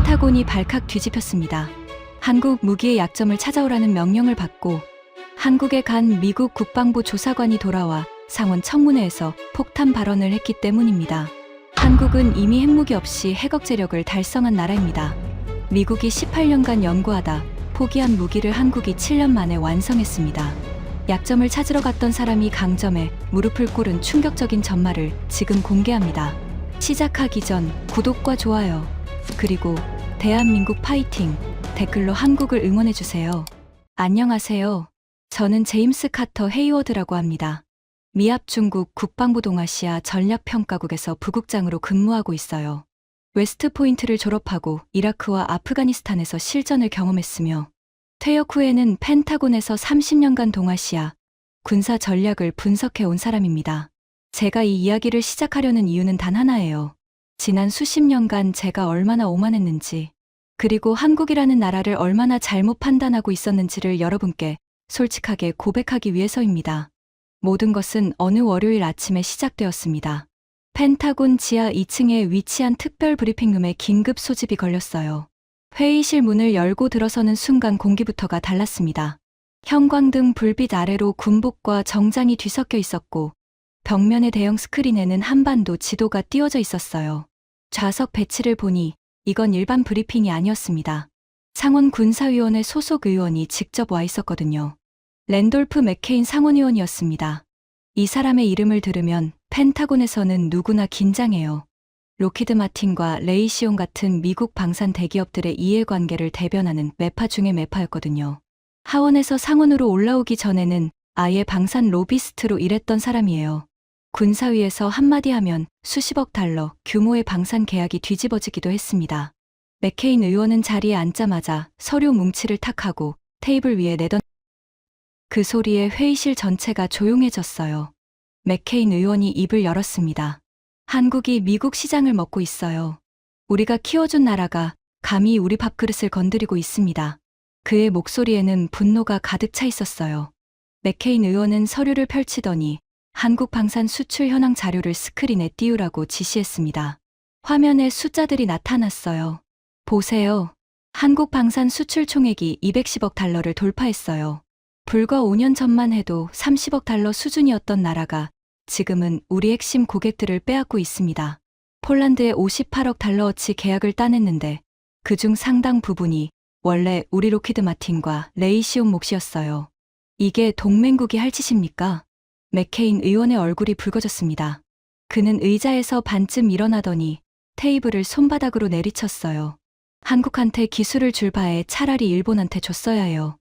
펜타곤이 발칵 뒤집혔습니다. 한국 무기의 약점을 찾아오라는 명령을 받고 한국에 간 미국 국방부 조사관이 돌아와 상원 청문회에서 폭탄 발언을 했기 때문입니다. 한국은 이미 핵무기 없이 핵억제력을 달성한 나라입니다. 미국이 18년간 연구하다 포기한 무기를 한국이 7년 만에 완성했습니다. 약점을 찾으러 갔던 사람이 강점에 무릎을 꿇은 충격적인 전말을 지금 공개합니다. 시작하기 전 구독과 좋아요, 그리고 대한민국 파이팅 댓글로 한국을 응원해주세요. 안녕하세요. 저는 제임스 카터 헤이워드라고 합니다. 미합 중국 국방부 동아시아 전략평가국에서 부국장으로 근무하고 있어요. 웨스트포인트를 졸업하고 이라크와 아프가니스탄에서 실전을 경험했으며 퇴역 후에는 펜타곤에서 30년간 동아시아 군사 전략을 분석해 온 사람입니다. 제가 이 이야기를 시작하려는 이유는 단 하나예요. 지난 수십 년간 제가 얼마나 오만했는지, 그리고 한국이라는 나라를 얼마나 잘못 판단하고 있었는지를 여러분께 솔직하게 고백하기 위해서입니다. 모든 것은 어느 월요일 아침에 시작되었습니다. 펜타곤 지하 2층에 위치한 특별 브리핑룸에 긴급 소집이 걸렸어요. 회의실 문을 열고 들어서는 순간 공기부터가 달랐습니다. 형광등 불빛 아래로 군복과 정장이 뒤섞여 있었고 벽면의 대형 스크린에는 한반도 지도가 띄워져 있었어요. 좌석 배치를 보니 이건 일반 브리핑이 아니었습니다. 상원 군사위원회 소속 의원이 직접 와 있었거든요. 랜돌프 맥케인 상원의원이었습니다. 이 사람의 이름을 들으면 펜타곤에서는 누구나 긴장해요. 로키드 마틴과 레이시온 같은 미국 방산 대기업들의 이해관계를 대변하는 매파 중의 매파였거든요. 하원에서 상원으로 올라오기 전에는 아예 방산 로비스트로 일했던 사람이에요. 군사위에서 한마디 하면 수십억 달러 규모의 방산 계약이 뒤집어지기도 했습니다. 맥케인 의원은 자리에 앉자마자 서류 뭉치를 탁 하고 테이블 위에 내던 그 소리에 회의실 전체가 조용해졌어요. 맥케인 의원이 입을 열었습니다. 한국이 미국 시장을 먹고 있어요. 우리가 키워준 나라가 감히 우리 밥그릇을 건드리고 있습니다. 그의 목소리에는 분노가 가득 차 있었어요. 맥케인 의원은 서류를 펼치더니 한국 방산 수출 현황 자료를 스크린에 띄우라고 지시했습니다. 화면에 숫자들이 나타났어요. 보세요. 한국 방산 수출 총액이 210억 달러를 돌파했어요. 불과 5년 전만 해도 30억 달러 수준이었던 나라가 지금은 우리 핵심 고객들을 빼앗고 있습니다. 폴란드에 58억 달러어치 계약을 따냈는데 그중 상당 부분이 원래 우리 로키드 마틴과 레이시온 몫이었어요. 이게 동맹국이 할 짓입니까? 맥케인 의원의 얼굴이 붉어졌습니다. 그는 의자에서 반쯤 일어나더니 테이블을 손바닥으로 내리쳤어요. 한국한테 기술을 줄 바에 차라리 일본한테 줬어야 해요.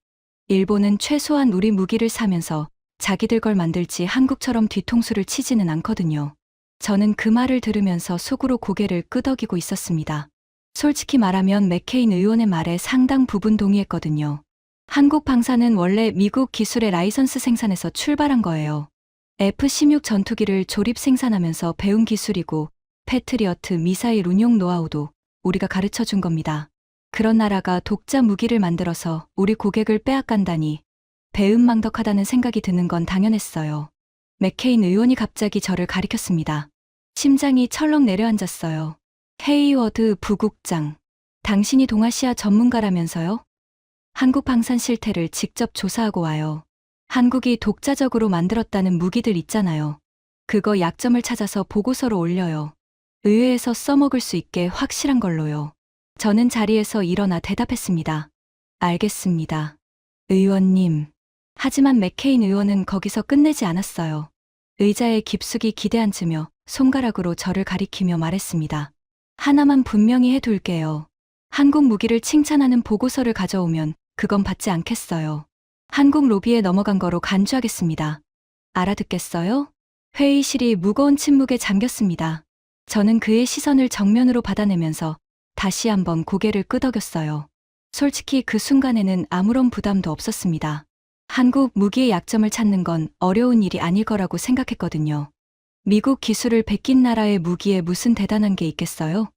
일본은 최소한 우리 무기를 사면서 자기들 걸 만들지 한국처럼 뒤통수를 치지는 않거든요. 저는 그 말을 들으면서 속으로 고개를 끄덕이고 있었습니다. 솔직히 말하면 맥케인 의원의 말에 상당 부분 동의했거든요. 한국 방산은 원래 미국 기술의 라이선스 생산에서 출발한 거예요. F-16 전투기를 조립 생산하면서 배운 기술이고 패트리어트 미사일 운용 노하우도 우리가 가르쳐 준 겁니다. 그런 나라가 독자 무기를 만들어서 우리 고객을 빼앗간다니 배은망덕하다는 생각이 드는 건 당연했어요. 맥케인 의원이 갑자기 저를 가리켰습니다. 심장이 철렁 내려앉았어요. 헤이워드 부국장, 당신이 동아시아 전문가라면서요? 한국 방산 실태를 직접 조사하고 와요. 한국이 독자적으로 만들었다는 무기들 있잖아요. 그거 약점을 찾아서 보고서로 올려요. 의회에서 써먹을 수 있게 확실한 걸로요. 저는 자리에서 일어나 대답했습니다. 알겠습니다. 의원님. 하지만 맥케인 의원은 거기서 끝내지 않았어요. 의자에 깊숙이 기대앉으며 손가락으로 저를 가리키며 말했습니다. 하나만 분명히 해둘게요. 한국 무기를 칭찬하는 보고서를 가져오면 그건 받지 않겠어요. 한국 로비에 넘어간 거로 간주하겠습니다. 알아듣겠어요? 회의실이 무거운 침묵에 잠겼습니다. 저는 그의 시선을 정면으로 받아내면서 다시 한번 고개를 끄덕였어요. 솔직히 그 순간에는 아무런 부담도 없었습니다. 한국 무기의 약점을 찾는 건 어려운 일이 아닐 거라고 생각했거든요. 미국 기술을 베낀 나라의 무기에 무슨 대단한 게 있겠어요?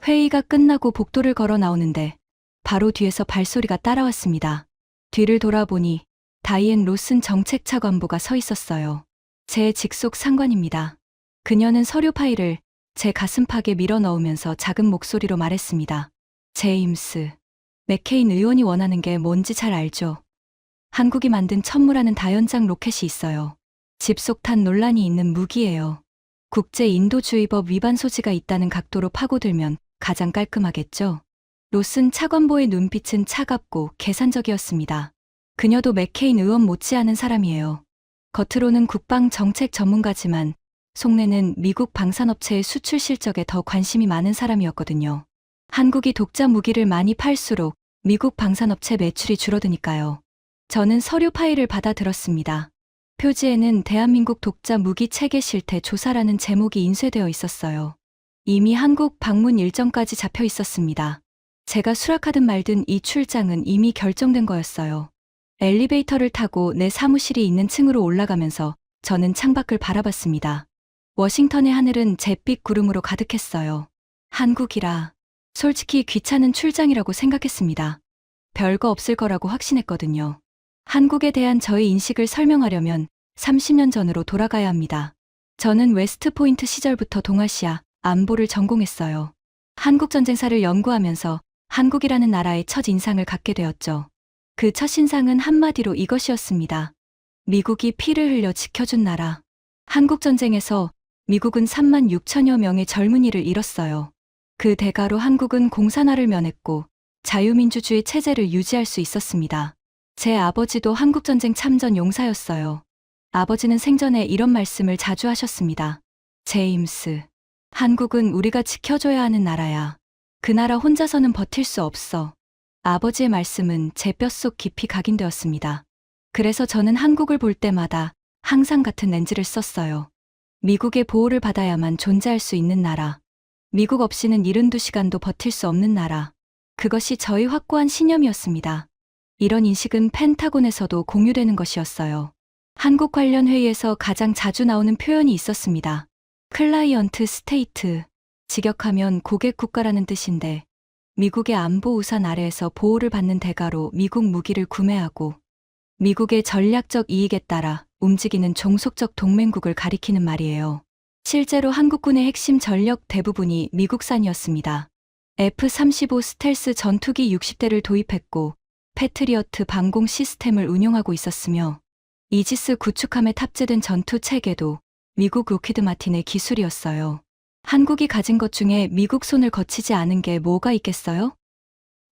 회의가 끝나고 복도를 걸어 나오는데 바로 뒤에서 발소리가 따라왔습니다. 뒤를 돌아보니 다이앤 로슨 정책차관보가 서 있었어요. 제 직속 상관입니다. 그녀는 서류 파일을 제 가슴팍에 밀어 넣으면서 작은 목소리로 말했습니다. 제임스 맥케인 의원이 원하는 게 뭔지 잘 알죠. 한국이 만든 천무라는 다연장 로켓이 있어요. 집속탄 논란이 있는 무기예요. 국제인도주의법 위반 소지가 있다는 각도로 파고들면 가장 깔끔하겠죠. 로슨 차관보의 눈빛은 차갑고 계산적이었습니다. 그녀도 맥케인 의원 못지않은 사람이에요. 겉으로는 국방 정책 전문가지만 속내는 미국 방산업체의 수출 실적에 더 관심이 많은 사람이었거든요. 한국이 독자 무기를 많이 팔수록 미국 방산업체 매출이 줄어드니까요. 저는 서류 파일을 받아들었습니다. 표지에는 대한민국 독자 무기 체계 실태 조사라는 제목이 인쇄되어 있었어요. 이미 한국 방문 일정까지 잡혀 있었습니다. 제가 수락하든 말든 이 출장은 이미 결정된 거였어요. 엘리베이터를 타고 내 사무실이 있는 층으로 올라가면서 저는 창밖을 바라봤습니다. 워싱턴의 하늘은 잿빛 구름으로 가득했어요. 한국이라 솔직히 귀찮은 출장이라고 생각했습니다. 별거 없을 거라고 확신했거든요. 한국에 대한 저의 인식을 설명하려면 30년 전으로 돌아가야 합니다. 저는 웨스트포인트 시절부터 동아시아, 안보를 전공했어요. 한국전쟁사를 연구하면서 한국이라는 나라의 첫 인상을 갖게 되었죠. 그 첫 인상은 한마디로 이것이었습니다. 미국이 피를 흘려 지켜준 나라. 한국전쟁에서 미국은 3만 6천여 명의 젊은이를 잃었어요. 그 대가로 한국은 공산화를 면했고 자유민주주의 체제를 유지할 수 있었습니다. 제 아버지도 한국전쟁 참전 용사였어요. 아버지는 생전에 이런 말씀을 자주 하셨습니다. 제임스, 한국은 우리가 지켜줘야 하는 나라야. 그 나라 혼자서는 버틸 수 없어. 아버지의 말씀은 제 뼛속 깊이 각인되었습니다. 그래서 저는 한국을 볼 때마다 항상 같은 렌즈를 썼어요. 미국의 보호를 받아야만 존재할 수 있는 나라. 미국 없이는 72시간도 버틸 수 없는 나라. 그것이 저희 확고한 신념이었습니다. 이런 인식은 펜타곤에서도 공유되는 것이었어요. 한국 관련 회의에서 가장 자주 나오는 표현이 있었습니다. 클라이언트 스테이트. 직역하면 고객 국가라는 뜻인데 미국의 안보 우산 아래에서 보호를 받는 대가로 미국 무기를 구매하고 미국의 전략적 이익에 따라 움직이는 종속적 동맹국을 가리키는 말이에요. 실제로 한국군의 핵심 전력 대부분이 미국산이었습니다. F-35 스텔스 전투기 60대를 도입했고 패트리어트 방공 시스템을 운용하고 있었으며 이지스 구축함에 탑재된 전투 체계도 미국 록히드 마틴의 기술이었어요. 한국이 가진 것 중에 미국 손을 거치지 않은 게 뭐가 있겠어요?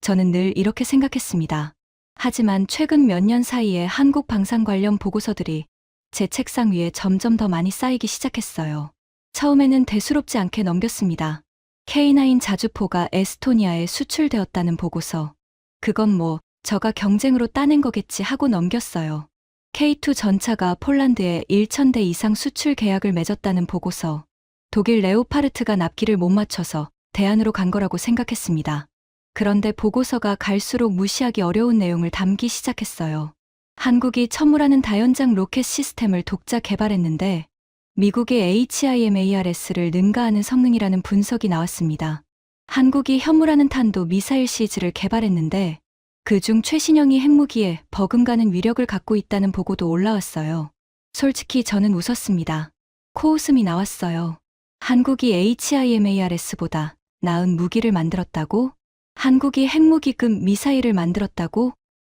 저는 늘 이렇게 생각했습니다. 하지만 최근 몇 년 사이에 한국 방산 관련 보고서들이 제 책상 위에 점점 더 많이 쌓이기 시작했어요. 처음에는 대수롭지 않게 넘겼습니다. K9 자주포가 에스토니아에 수출되었다는 보고서. 그건 뭐 저가 경쟁으로 따낸 거겠지 하고 넘겼어요. K2 전차가 폴란드에 1,000대 이상 수출 계약을 맺었다는 보고서. 독일 레오파르트가 납기를 못 맞춰서 대안으로 간 거라고 생각했습니다. 그런데 보고서가 갈수록 무시하기 어려운 내용을 담기 시작했어요. 한국이 천무라는 다연장 로켓 시스템을 독자 개발했는데 미국의 HIMARS를 능가하는 성능이라는 분석이 나왔습니다. 한국이 현무라는 탄도 미사일 시즈를 개발했는데 그중 최신형이 핵무기에 버금가는 위력을 갖고 있다는 보고도 올라왔어요. 솔직히 저는 웃었습니다. 코웃음이 나왔어요. 한국이 HIMARS보다 나은 무기를 만들었다고? 한국이 핵무기급 미사일을 만들었다고?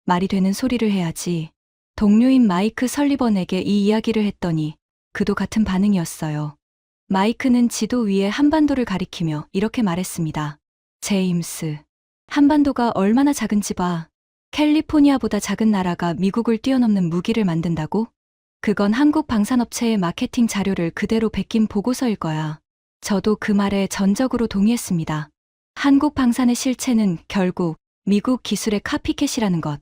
말이 되는 소리를 해야지. 동료인 마이크 설리번에게 이 이야기를 했더니 그도 같은 반응이었어요. 마이크는 지도 위에 한반도를 가리키며 이렇게 말했습니다. 제임스, 한반도가 얼마나 작은지 봐. 캘리포니아보다 작은 나라가 미국을 뛰어넘는 무기를 만든다고? 그건 한국 방산업체의 마케팅 자료를 그대로 베낀 보고서일 거야. 저도 그 말에 전적으로 동의했습니다. 한국 방산의 실체는 결국 미국 기술의 카피캣이라는 것.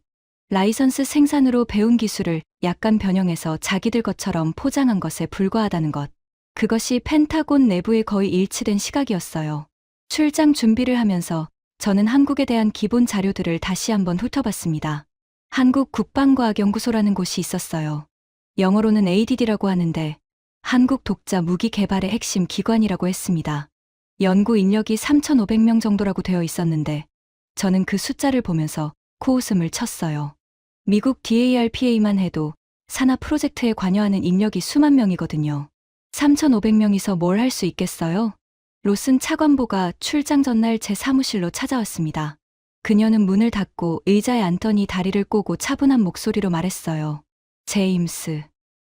라이선스 생산으로 배운 기술을 약간 변형해서 자기들 것처럼 포장한 것에 불과하다는 것. 그것이 펜타곤 내부에 거의 일치된 시각이었어요. 출장 준비를 하면서 저는 한국에 대한 기본 자료들을 다시 한번 훑어봤습니다. 한국 국방과학연구소라는 곳이 있었어요. 영어로는 ADD라고 하는데 한국 독자 무기 개발의 핵심 기관이라고 했습니다. 연구 인력이 3,500명 정도라고 되어 있었는데 저는 그 숫자를 보면서 코웃음을 쳤어요. 미국 DARPA만 해도 산하 프로젝트에 관여하는 인력이 수만 명이거든요. 3,500명이서 뭘 할 수 있겠어요? 로슨 차관보가 출장 전날 제 사무실로 찾아왔습니다. 그녀는 문을 닫고 의자에 앉더니 다리를 꼬고 차분한 목소리로 말했어요. 제임스,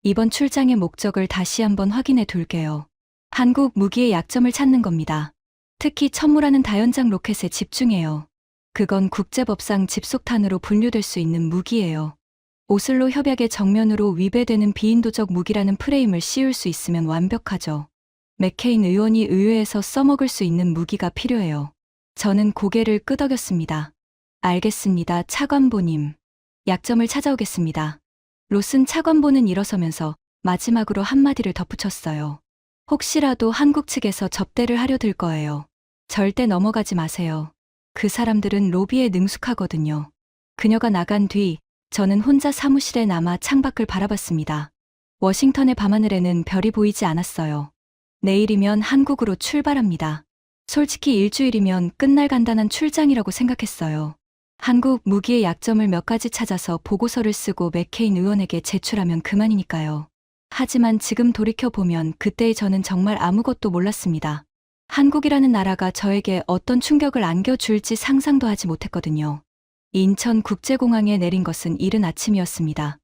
이번 출장의 목적을 다시 한번 확인해 둘게요. 한국 무기의 약점을 찾는 겁니다. 특히 천무라는 다연장 로켓에 집중해요. 그건 국제법상 집속탄으로 분류될 수 있는 무기예요. 오슬로 협약의 정면으로 위배되는 비인도적 무기라는 프레임을 씌울 수 있으면 완벽하죠. 맥케인 의원이 의회에서 써먹을 수 있는 무기가 필요해요. 저는 고개를 끄덕였습니다. 알겠습니다, 차관보님. 약점을 찾아오겠습니다. 로슨 차관보는 일어서면서 마지막으로 한마디를 덧붙였어요. 혹시라도 한국 측에서 접대를 하려 들 거예요. 절대 넘어가지 마세요. 그 사람들은 로비에 능숙하거든요. 그녀가 나간 뒤 저는 혼자 사무실에 남아 창밖을 바라봤습니다. 워싱턴의 밤하늘에는 별이 보이지 않았어요. 내일이면 한국으로 출발합니다. 솔직히 일주일이면 끝날 간단한 출장이라고 생각했어요. 한국 무기의 약점을 몇 가지 찾아서 보고서를 쓰고 맥케인 의원에게 제출하면 그만이니까요. 하지만 지금 돌이켜보면 그때의 저는 정말 아무것도 몰랐습니다. 한국이라는 나라가 저에게 어떤 충격을 안겨줄지 상상도 하지 못했거든요. 인천국제공항에 내린 것은 이른 아침이었습니다.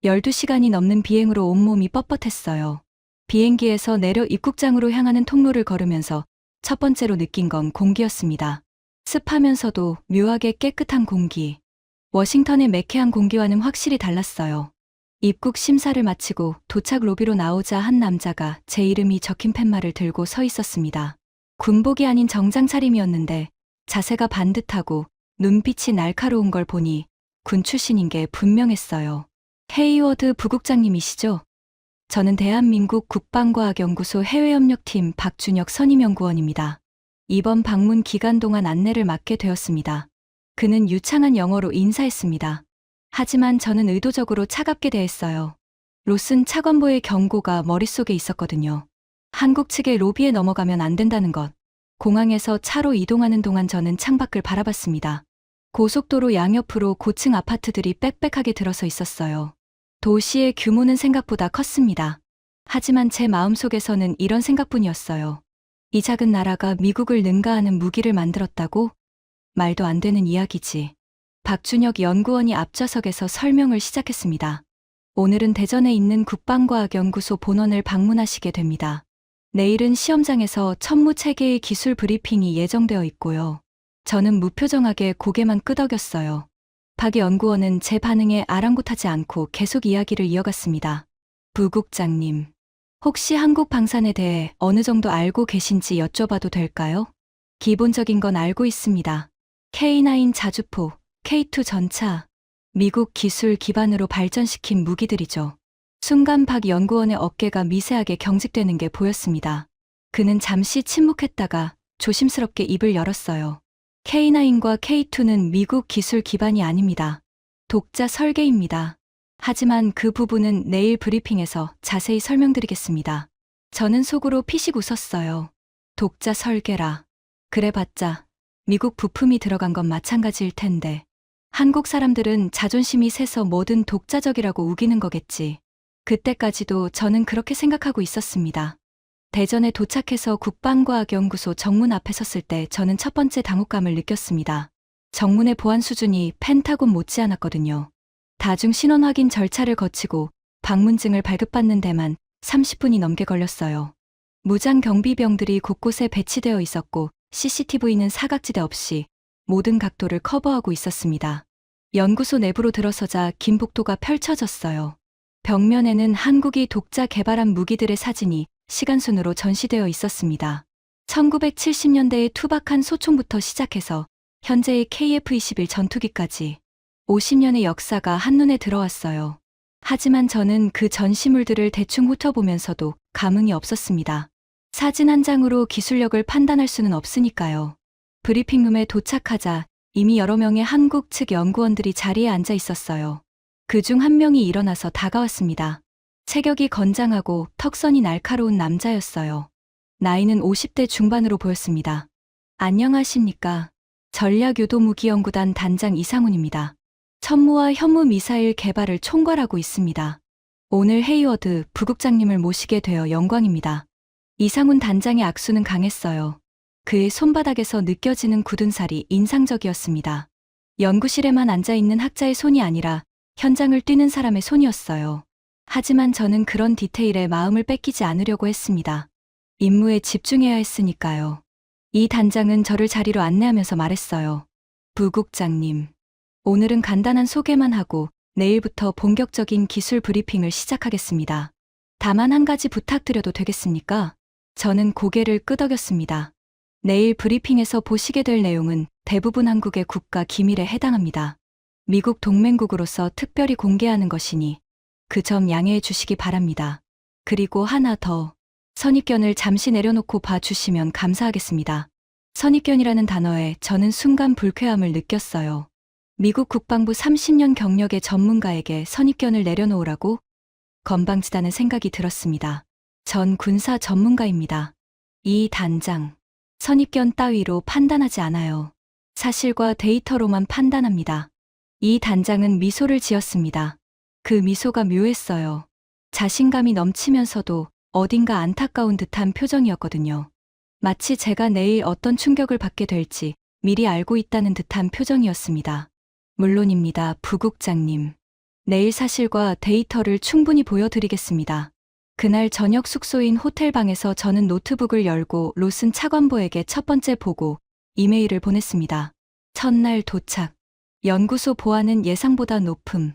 12시간이 넘는 비행으로 온몸이 뻣뻣했어요. 비행기에서 내려 입국장으로 향하는 통로를 걸으면서 첫 번째로 느낀 건 공기였습니다. 습하면서도 묘하게 깨끗한 공기. 워싱턴의 매캐한 공기와는 확실히 달랐어요. 입국 심사를 마치고 도착 로비로 나오자 한 남자가 제 이름이 적힌 팻말을 들고 서 있었습니다. 군복이 아닌 정장 차림이었는데 자세가 반듯하고 눈빛이 날카로운 걸 보니 군 출신인 게 분명했어요. 헤이워드 부국장님이시죠? 저는 대한민국 국방과학연구소 해외협력팀 박준혁 선임연구원입니다. 이번 방문 기간 동안 안내를 맡게 되었습니다. 그는 유창한 영어로 인사했습니다. 하지만 저는 의도적으로 차갑게 대했어요. 로슨 차관보의 경고가 머릿속에 있었거든요. 한국 측의 로비에 넘어가면 안 된다는 것. 공항에서 차로 이동하는 동안 저는 창밖을 바라봤습니다. 고속도로 양옆으로 고층 아파트들이 빽빽하게 들어서 있었어요. 도시의 규모는 생각보다 컸습니다. 하지만 제 마음속에서는 이런 생각뿐이었어요. 이 작은 나라가 미국을 능가하는 무기를 만들었다고? 말도 안 되는 이야기지. 박준혁 연구원이 앞좌석에서 설명을 시작했습니다. 오늘은 대전에 있는 국방과학연구소 본원을 방문하시게 됩니다. 내일은 시험장에서 천무 체계의 기술 브리핑이 예정되어 있고요. 저는 무표정하게 고개만 끄덕였어요. 박 연구원은 제 반응에 아랑곳하지 않고 계속 이야기를 이어갔습니다. 부국장님, 혹시 한국 방산에 대해 어느 정도 알고 계신지 여쭤봐도 될까요? 기본적인 건 알고 있습니다. K9 자주포, K2 전차, 미국 기술 기반으로 발전시킨 무기들이죠. 순간 박 연구원의 어깨가 미세하게 경직되는 게 보였습니다. 그는 잠시 침묵했다가 조심스럽게 입을 열었어요. K9과 K2는 미국 기술 기반이 아닙니다. 독자 설계입니다. 하지만 그 부분은 내일 브리핑에서 자세히 설명드리겠습니다. 저는 속으로 피식 웃었어요. 독자 설계라. 그래봤자 미국 부품이 들어간 건 마찬가지일 텐데. 한국 사람들은 자존심이 세서 뭐든 독자적이라고 우기는 거겠지. 그때까지도 저는 그렇게 생각하고 있었습니다. 대전에 도착해서 국방과학연구소 정문 앞에 섰을 때 저는 첫 번째 당혹감을 느꼈습니다. 정문의 보안 수준이 펜타곤 못지않았거든요. 다중 신원 확인 절차를 거치고 방문증을 발급받는 데만 30분이 넘게 걸렸어요. 무장 경비병들이 곳곳에 배치되어 있었고 CCTV는 사각지대 없이 모든 각도를 커버하고 있었습니다. 연구소 내부로 들어서자 긴 복도가 펼쳐졌어요. 벽면에는 한국이 독자 개발한 무기들의 사진이 시간순으로 전시되어 있었습니다. 1970년대의 투박한 소총부터 시작해서 현재의 KF-21 전투기까지 50년의 역사가 한눈에 들어왔어요. 하지만 저는 그 전시물들을 대충 훑어보면서도 감흥이 없었습니다. 사진 한 장으로 기술력을 판단할 수는 없으니까요. 브리핑룸에 도착하자 이미 여러 명의 한국 측 연구원들이 자리에 앉아 있었어요. 그중 한 명이 일어나서 다가왔습니다. 체격이 건장하고 턱선이 날카로운 남자였어요. 나이는 50대 중반으로 보였습니다. 안녕하십니까. 전략유도무기연구단 단장 이상훈입니다. 천무와 현무 미사일 개발을 총괄하고 있습니다. 오늘 헤이워드 부국장님을 모시게 되어 영광입니다. 이상훈 단장의 악수는 강했어요. 그의 손바닥에서 느껴지는 굳은 살이 인상적이었습니다. 연구실에만 앉아있는 학자의 손이 아니라 현장을 뛰는 사람의 손이었어요. 하지만 저는 그런 디테일에 마음을 뺏기지 않으려고 했습니다. 임무에 집중해야 했으니까요. 이 단장은 저를 자리로 안내하면서 말했어요. 부국장님, 오늘은 간단한 소개만 하고 내일부터 본격적인 기술 브리핑을 시작하겠습니다. 다만 한 가지 부탁드려도 되겠습니까? 저는 고개를 끄덕였습니다. 내일 브리핑에서 보시게 될 내용은 대부분 한국의 국가 기밀에 해당합니다. 미국 동맹국으로서 특별히 공개하는 것이니 그 점 양해해 주시기 바랍니다. 그리고 하나 더, 선입견을 잠시 내려놓고 봐주시면 감사하겠습니다. 선입견이라는 단어에 저는 순간 불쾌함을 느꼈어요. 미국 국방부 30년 경력의 전문가에게 선입견을 내려놓으라고? 건방지다는 생각이 들었습니다. 전 군사 전문가입니다. 이 단장, 선입견 따위로 판단하지 않아요. 사실과 데이터로만 판단합니다. 이 단장은 미소를 지었습니다. 그 미소가 묘했어요. 자신감이 넘치면서도 어딘가 안타까운 듯한 표정이었거든요. 마치 제가 내일 어떤 충격을 받게 될지 미리 알고 있다는 듯한 표정이었습니다. 물론입니다, 부국장님. 내일 사실과 데이터를 충분히 보여드리겠습니다. 그날 저녁 숙소인 호텔방에서 저는 노트북을 열고 로슨 차관보에게 첫 번째 보고 이메일을 보냈습니다. 첫날 도착. 연구소 보안은 예상보다 높음.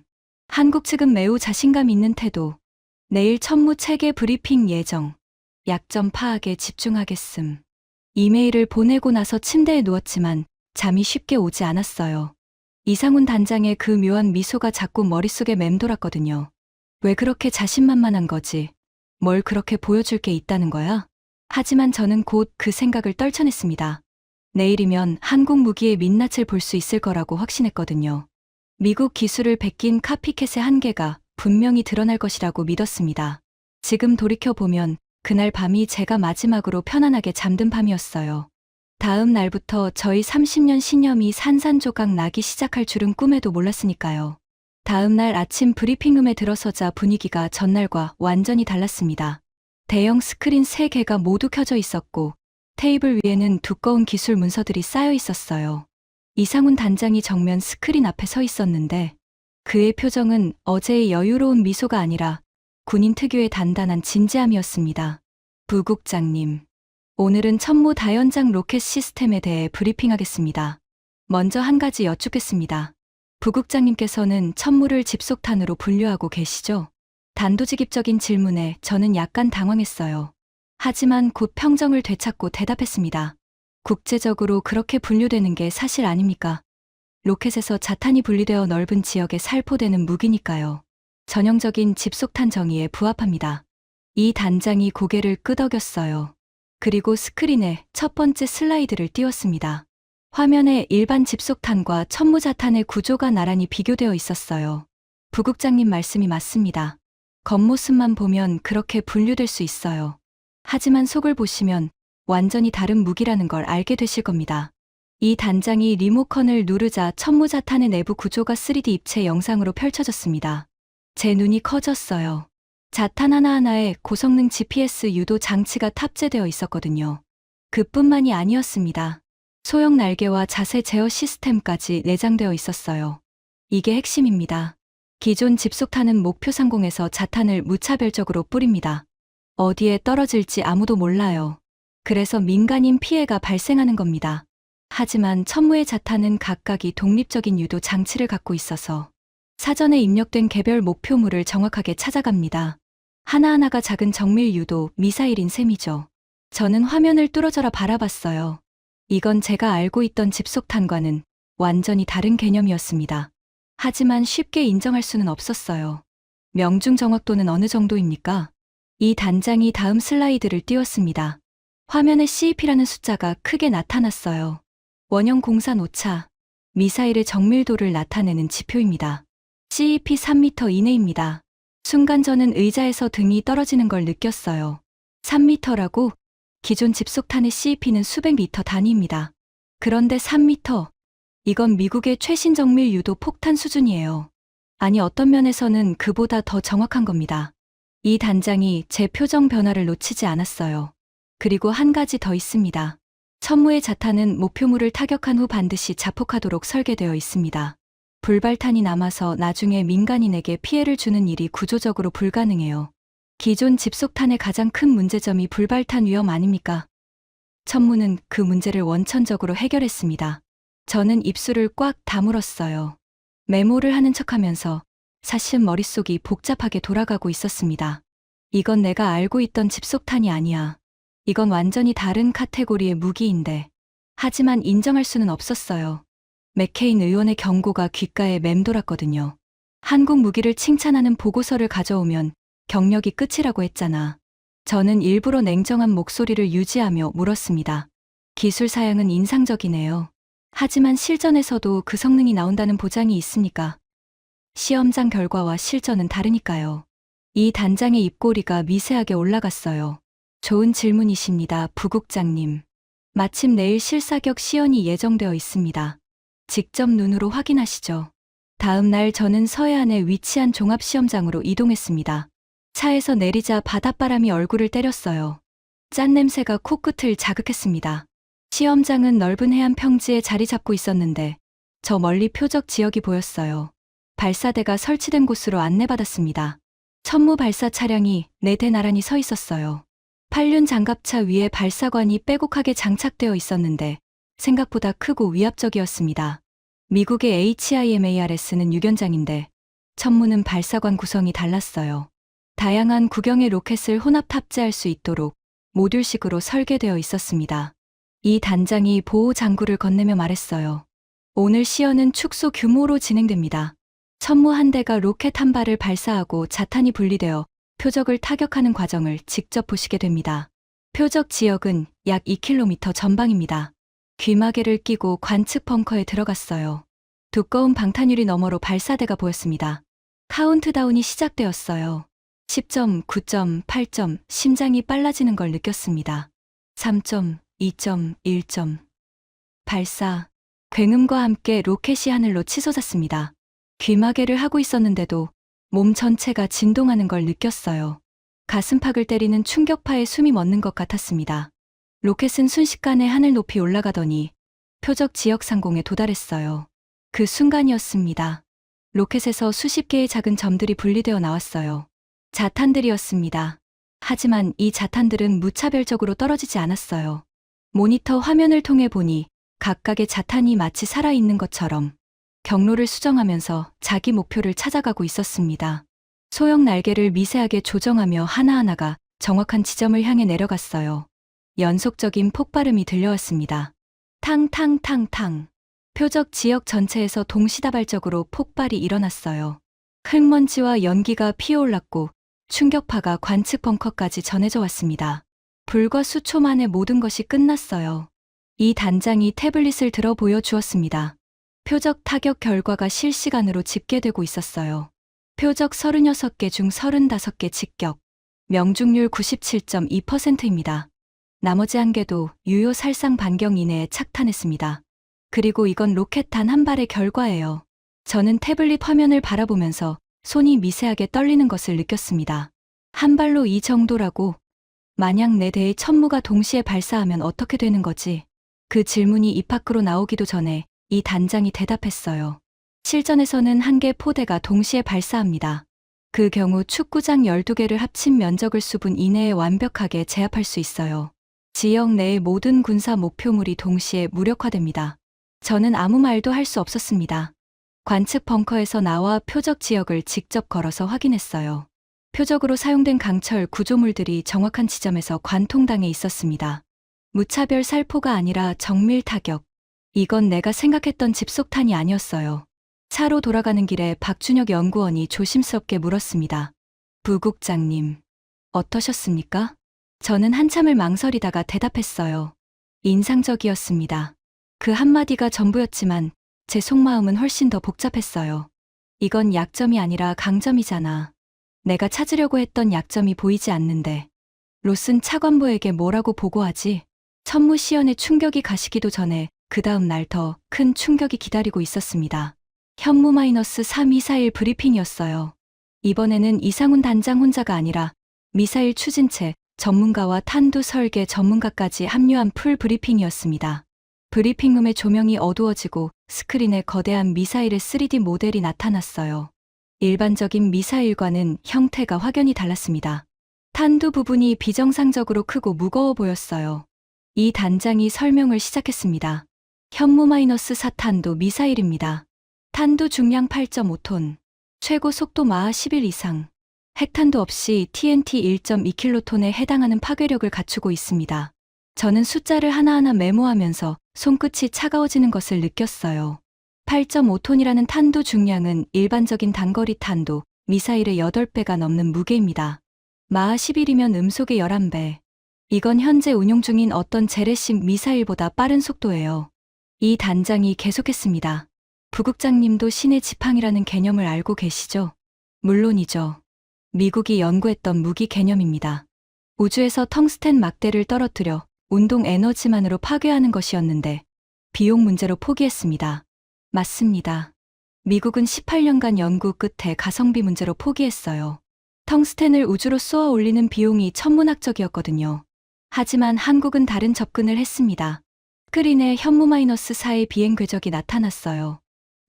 한국 측은 매우 자신감 있는 태도. 내일 천무 체계 브리핑 예정. 약점 파악에 집중하겠음. 이메일을 보내고 나서 침대에 누웠지만 잠이 쉽게 오지 않았어요. 이상훈 단장의 그 묘한 미소가 자꾸 머릿속에 맴돌았거든요. 왜 그렇게 자신만만한 거지? 뭘 그렇게 보여줄 게 있다는 거야? 하지만 저는 곧 그 생각을 떨쳐냈습니다. 내일이면 한국 무기의 민낯을 볼 수 있을 거라고 확신했거든요. 미국 기술을 베낀 카피캣의 한계가 분명히 드러날 것이라고 믿었습니다. 지금 돌이켜보면 그날 밤이 제가 마지막으로 편안하게 잠든 밤이었어요. 다음 날부터 저희 30년 신념이 산산조각 나기 시작할 줄은 꿈에도 몰랐으니까요. 다음 날 아침 브리핑룸에 들어서자 분위기가 전날과 완전히 달랐습니다. 대형 스크린 3개가 모두 켜져 있었고 테이블 위에는 두꺼운 기술 문서들이 쌓여 있었어요. 이상훈 단장이 정면 스크린 앞에 서 있었는데 그의 표정은 어제의 여유로운 미소가 아니라 군인 특유의 단단한 진지함이었습니다. 부국장님, 오늘은 천무 다연장 로켓 시스템에 대해 브리핑하겠습니다. 먼저 한 가지 여쭙겠습니다. 부국장님께서는 천무를 집속탄으로 분류하고 계시죠? 단도직입적인 질문에 저는 약간 당황했어요. 하지만 곧 평정을 되찾고 대답했습니다. 국제적으로 그렇게 분류되는 게 사실 아닙니까? 로켓에서 자탄이 분리되어 넓은 지역에 살포되는 무기니까요. 전형적인 집속탄 정의에 부합합니다. 이 단장이 고개를 끄덕였어요. 그리고 스크린에 첫 번째 슬라이드를 띄웠습니다. 화면에 일반 집속탄과 천무자탄의 구조가 나란히 비교되어 있었어요. 부국장님 말씀이 맞습니다. 겉모습만 보면 그렇게 분류될 수 있어요. 하지만 속을 보시면 완전히 다른 무기라는 걸 알게 되실 겁니다. 이 단장이 리모컨을 누르자 천무자탄의 내부 구조가 3D 입체 영상으로 펼쳐졌습니다. 제 눈이 커졌어요. 자탄 하나하나에 고성능 GPS 유도 장치가 탑재되어 있었거든요. 그뿐만이 아니었습니다. 소형 날개와 자세 제어 시스템까지 내장되어 있었어요. 이게 핵심입니다. 기존 집속탄은 목표 상공에서 자탄을 무차별적으로 뿌립니다. 어디에 떨어질지 아무도 몰라요. 그래서 민간인 피해가 발생하는 겁니다. 하지만 천무의 자탄은 각각이 독립적인 유도 장치를 갖고 있어서 사전에 입력된 개별 목표물을 정확하게 찾아갑니다. 하나하나가 작은 정밀 유도 미사일인 셈이죠. 저는 화면을 뚫어져라 바라봤어요. 이건 제가 알고 있던 집속탄과는 완전히 다른 개념이었습니다. 하지만 쉽게 인정할 수는 없었어요. 명중 정확도는 어느 정도입니까? 이 단장이 다음 슬라이드를 띄웠습니다. 화면에 CEP라는 숫자가 크게 나타났어요. 원형 공산 오차, 미사일의 정밀도를 나타내는 지표입니다. CEP 3m 이내입니다. 순간 저는 의자에서 등이 떨어지는 걸 느꼈어요. 3m라고? 기존 집속탄의 CEP는 수백 미터 단위입니다. 그런데 3m? 이건 미국의 최신 정밀 유도 폭탄 수준이에요. 아니, 어떤 면에서는 그보다 더 정확한 겁니다. 이 단장이 제 표정 변화를 놓치지 않았어요. 그리고 한 가지 더 있습니다. 천무의 자탄은 목표물을 타격한 후 반드시 자폭하도록 설계되어 있습니다. 불발탄이 남아서 나중에 민간인에게 피해를 주는 일이 구조적으로 불가능해요. 기존 집속탄의 가장 큰 문제점이 불발탄 위험 아닙니까? 천무는 그 문제를 원천적으로 해결했습니다. 저는 입술을 꽉 다물었어요. 메모를 하는 척하면서 사실 머릿속이 복잡하게 돌아가고 있었습니다. 이건 내가 알고 있던 집속탄이 아니야. 이건 완전히 다른 카테고리의 무기인데. 하지만 인정할 수는 없었어요. 맥케인 의원의 경고가 귓가에 맴돌았거든요. 한국 무기를 칭찬하는 보고서를 가져오면 경력이 끝이라고 했잖아. 저는 일부러 냉정한 목소리를 유지하며 물었습니다. 기술 사양은 인상적이네요. 하지만 실전에서도 그 성능이 나온다는 보장이 있습니까? 시험장 결과와 실전은 다르니까요. 이 단장의 입꼬리가 미세하게 올라갔어요. 좋은 질문이십니다, 부국장님. 마침 내일 실사격 시연이 예정되어 있습니다. 직접 눈으로 확인하시죠. 다음 날 저는 서해안에 위치한 종합시험장으로 이동했습니다. 차에서 내리자 바닷바람이 얼굴을 때렸어요. 짠 냄새가 코끝을 자극했습니다. 시험장은 넓은 해안 평지에 자리 잡고 있었는데 저 멀리 표적 지역이 보였어요. 발사대가 설치된 곳으로 안내받았습니다. 천무 발사 차량이 4대 나란히 서 있었어요. 8륜 장갑차 위에 발사관이 빼곡하게 장착되어 있었는데 생각보다 크고 위압적이었습니다. 미국의 HIMARS는 유견장인데 천무는 발사관 구성이 달랐어요. 다양한 구경의 로켓을 혼합 탑재할 수 있도록 모듈식으로 설계되어 있었습니다. 이 단장이 보호 장구를 건네며 말했어요. 오늘 시연은 축소 규모로 진행됩니다. 천무 한 대가 로켓 한 발을 발사하고 자탄이 분리되어 표적을 타격하는 과정을 직접 보시게 됩니다. 표적 지역은 약 2km 전방입니다. 귀마개를 끼고 관측 벙커에 들어갔어요. 두꺼운 방탄유리 너머로 발사대가 보였습니다. 카운트다운이 시작되었어요. 10점, 9점, 8점, 심장이 빨라지는 걸 느꼈습니다. 3점, 2점, 1점. 발사. 굉음과 함께 로켓이 하늘로 치솟았습니다. 귀마개를 하고 있었는데도 몸 전체가 진동하는 걸 느꼈어요. 가슴팍을 때리는 충격파에 숨이 멎는 것 같았습니다. 로켓은 순식간에 하늘 높이 올라가더니 표적 지역 상공에 도달했어요. 그 순간이었습니다. 로켓에서 수십 개의 작은 점들이 분리되어 나왔어요. 자탄들이었습니다. 하지만 이 자탄들은 무차별적으로 떨어지지 않았어요. 모니터 화면을 통해 보니 각각의 자탄이 마치 살아있는 것처럼 경로를 수정하면서 자기 목표를 찾아가고 있었습니다. 소형 날개를 미세하게 조정하며 하나하나가 정확한 지점을 향해 내려갔어요. 연속적인 폭발음이 들려왔습니다. 탕탕탕탕. 표적 지역 전체에서 동시다발적으로 폭발이 일어났어요. 흙먼지와 연기가 피어올랐고 충격파가 관측 벙커까지 전해져 왔습니다. 불과 수초 만에 모든 것이 끝났어요. 이 단장이 태블릿을 들어 보여주었습니다. 표적 타격 결과가 실시간으로 집계되고 있었어요. 표적 36개 중 35개 직격. 명중률 97.2%입니다. 나머지 한 개도 유효 살상 반경 이내에 착탄했습니다. 그리고 이건 로켓 단 한 발의 결과예요. 저는 태블릿 화면을 바라보면서 손이 미세하게 떨리는 것을 느꼈습니다. 한 발로 이 정도라고? 만약 4대의 천무가 동시에 발사하면 어떻게 되는 거지? 그 질문이 입 밖으로 나오기도 전에 이 단장이 대답했어요. 실전에서는 한 개 포대가 동시에 발사합니다. 그 경우 축구장 12개를 합친 면적을 수분 이내에 완벽하게 제압할 수 있어요. 지역 내의 모든 군사 목표물이 동시에 무력화됩니다. 저는 아무 말도 할 수 없었습니다. 관측 벙커에서 나와 표적 지역을 직접 걸어서 확인했어요. 표적으로 사용된 강철 구조물들이 정확한 지점에서 관통당해 있었습니다. 무차별 살포가 아니라 정밀 타격. 이건 내가 생각했던 집속탄이 아니었어요. 차로 돌아가는 길에 박준혁 연구원이 조심스럽게 물었습니다. 부국장님, 어떠셨습니까? 저는 한참을 망설이다가 대답했어요. 인상적이었습니다. 그 한마디가 전부였지만 제 속마음은 훨씬 더 복잡했어요. 이건 약점이 아니라 강점이잖아. 내가 찾으려고 했던 약점이 보이지 않는데. 로슨 차관보에게 뭐라고 보고하지? 천무 시연의 충격이 가시기도 전에 그 다음 날 더 큰 충격이 기다리고 있었습니다. 현무-4 미사일 브리핑이었어요. 이번에는 이상훈 단장 혼자가 아니라 미사일 추진체, 전문가와 탄두 설계 전문가까지 합류한 풀 브리핑이었습니다. 브리핑룸의 조명이 어두워지고 스크린에 거대한 미사일의 3D 모델이 나타났어요. 일반적인 미사일과는 형태가 확연히 달랐습니다. 탄두 부분이 비정상적으로 크고 무거워 보였어요. 이 단장이 설명을 시작했습니다. 현무-4 탄두 미사일입니다. 탄두 중량 8.5톤, 최고 속도 마하 11 이상, 핵탄두 없이 TNT 1.2킬로톤에 해당하는 파괴력을 갖추고 있습니다. 저는 숫자를 하나하나 메모하면서 손끝이 차가워지는 것을 느꼈어요. 8.5톤이라는 탄두 중량은 일반적인 단거리 탄두, 미사일의 8배가 넘는 무게입니다. 마하 11이면 음속의 11배. 이건 현재 운용 중인 어떤 재래식 미사일보다 빠른 속도예요. 이 단장이 계속했습니다. 부국장님도 신의 지팡이라는 개념을 알고 계시죠? 물론이죠. 미국이 연구했던 무기 개념입니다. 우주에서 텅스텐 막대를 떨어뜨려 운동 에너지만으로 파괴하는 것이었는데 비용 문제로 포기했습니다. 맞습니다. 미국은 18년간 연구 끝에 가성비 문제로 포기했어요. 텅스텐을 우주로 쏘아 올리는 비용이 천문학적이었거든요. 하지만 한국은 다른 접근을 했습니다. 스크린에 현무-4의 비행 궤적이 나타났어요.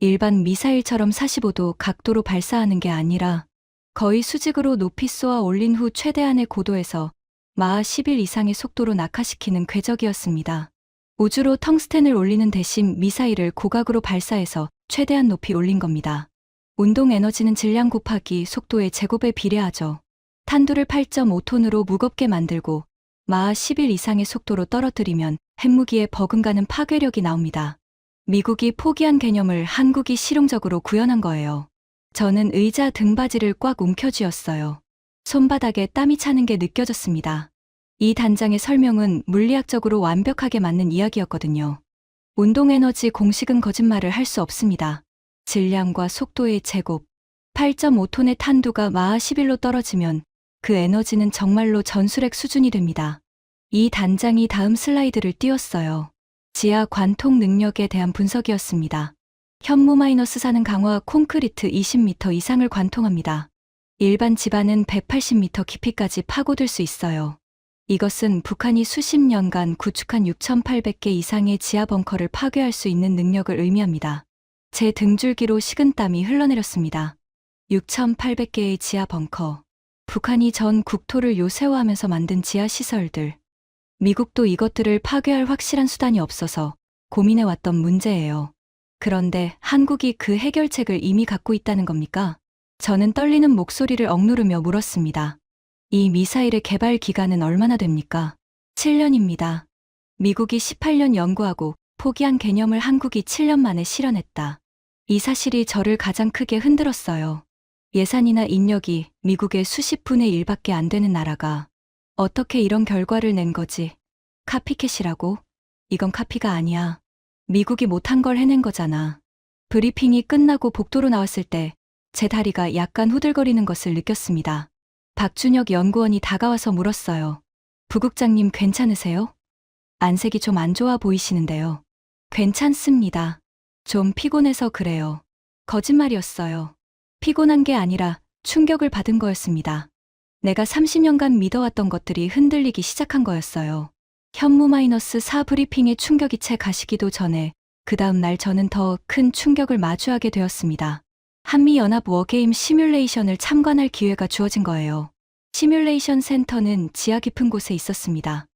일반 미사일처럼 45도 각도로 발사하는 게 아니라 거의 수직으로 높이 쏘아 올린 후 최대한의 고도에서 마하 11 이상의 속도로 낙하시키는 궤적이었습니다. 우주로 텅스텐을 올리는 대신 미사일을 고각으로 발사해서 최대한 높이 올린 겁니다. 운동 에너지는 질량 곱하기 속도의 제곱에 비례하죠. 탄두를 8.5톤으로 무겁게 만들고 마하 11 이상의 속도로 떨어뜨리면 핵무기에 버금가는 파괴력이 나옵니다. 미국이 포기한 개념을 한국이 실용적으로 구현한 거예요. 저는 의자 등받이를 꽉 움켜쥐었어요. 손바닥에 땀이 차는 게 느껴졌습니다. 이 단장의 설명은 물리학적으로 완벽하게 맞는 이야기였거든요. 운동에너지 공식은 거짓말을 할 수 없습니다. 질량과 속도의 제곱, 8.5톤의 탄두가 마하 11로 떨어지면 그 에너지는 정말로 전술핵 수준이 됩니다. 이 단장이 다음 슬라이드를 띄웠어요. 지하 관통 능력에 대한 분석이었습니다. 현무-4는 강화 콘크리트 20m 이상을 관통합니다. 일반 집안은 180m 깊이까지 파고들 수 있어요. 이것은 북한이 수십 년간 구축한 6,800개 이상의 지하 벙커를 파괴할 수 있는 능력을 의미합니다. 제 등줄기로 식은땀이 흘러내렸습니다. 6,800개의 지하 벙커. 북한이 전 국토를 요새화하면서 만든 지하 시설들. 미국도 이것들을 파괴할 확실한 수단이 없어서 고민해왔던 문제예요. 그런데 한국이 그 해결책을 이미 갖고 있다는 겁니까? 저는 떨리는 목소리를 억누르며 물었습니다. 이 미사일의 개발 기간은 얼마나 됩니까? 7년입니다. 미국이 18년 연구하고 포기한 개념을 한국이 7년 만에 실현했다. 이 사실이 저를 가장 크게 흔들었어요. 예산이나 인력이 미국의 수십 분의 1밖에 안 되는 나라가 어떻게 이런 결과를 낸 거지? 카피캣이라고? 이건 카피가 아니야. 미국이 못한 걸 해낸 거잖아. 브리핑이 끝나고 복도로 나왔을 때 제 다리가 약간 후들거리는 것을 느꼈습니다. 박준혁 연구원이 다가와서 물었어요. 부국장님 괜찮으세요? 안색이 좀 안 좋아 보이시는데요. 괜찮습니다. 좀 피곤해서 그래요. 거짓말이었어요. 피곤한 게 아니라 충격을 받은 거였습니다. 내가 30년간 믿어왔던 것들이 흔들리기 시작한 거였어요. 현무-4 브리핑의 충격이 채 가시기도 전에 그 다음 날 저는 더 큰 충격을 마주하게 되었습니다. 한미연합 워게임 시뮬레이션을 참관할 기회가 주어진 거예요. 시뮬레이션 센터는 지하 깊은 곳에 있었습니다.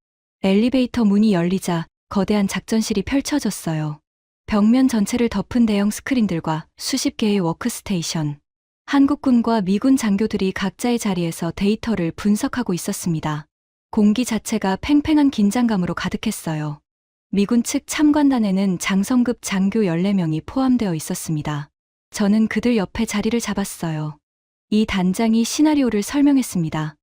엘리베이터 문이 열리자 거대한 작전실이 펼쳐졌어요. 벽면 전체를 덮은 대형 스크린들과 수십 개의 워크스테이션. 한국군과 미군 장교들이 각자의 자리에서 데이터를 분석하고 있었습니다. 공기 자체가 팽팽한 긴장감으로 가득했어요. 미군 측 참관단에는 장성급 장교 14명이 포함되어 있었습니다. 저는 그들 옆에 자리를 잡았어요. 이 단장이 시나리오를 설명했습니다.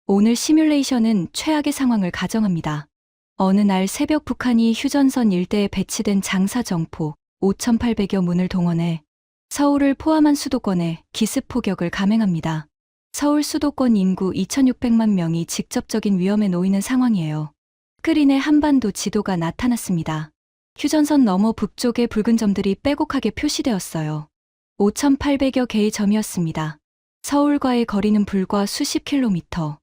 오늘 시뮬레이션은 최악의 상황을 가정합니다. 어느 날 새벽 북한이 휴전선 일대에 배치된 장사정포 5,800여 문을 동원해 서울을 포함한 수도권에 기습 포격을 감행합니다. 서울 수도권 인구 2,600만 명이 직접적인 위험에 놓이는 상황이에요. 스크린에 한반도 지도가 나타났습니다. 휴전선 너머 북쪽에 붉은 점들이 빼곡하게 표시되었어요. 5,800여 개의 점이었습니다. 서울과의 거리는 불과 수십 킬로미터.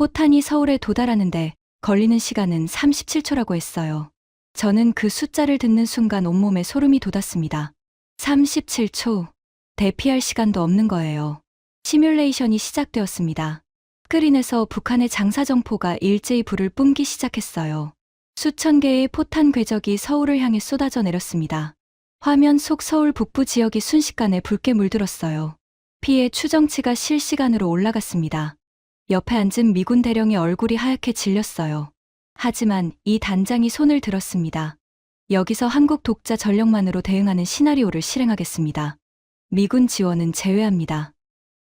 포탄이 서울에 도달하는데 걸리는 시간은 37초라고 했어요. 저는 그 숫자를 듣는 순간 온몸에 소름이 돋았습니다. 37초. 대피할 시간도 없는 거예요. 시뮬레이션이 시작되었습니다. 스크린에서 북한의 장사정포가 일제히 불을 뿜기 시작했어요. 수천 개의 포탄 궤적이 서울을 향해 쏟아져 내렸습니다. 화면 속 서울 북부 지역이 순식간에 붉게 물들었어요. 피해 추정치가 실시간으로 올라갔습니다. 옆에 앉은 미군 대령의 얼굴이 하얗게 질렸어요. 하지만 이 단장이 손을 들었습니다. 여기서 한국 독자 전력만으로 대응하는 시나리오를 실행하겠습니다. 미군 지원은 제외합니다.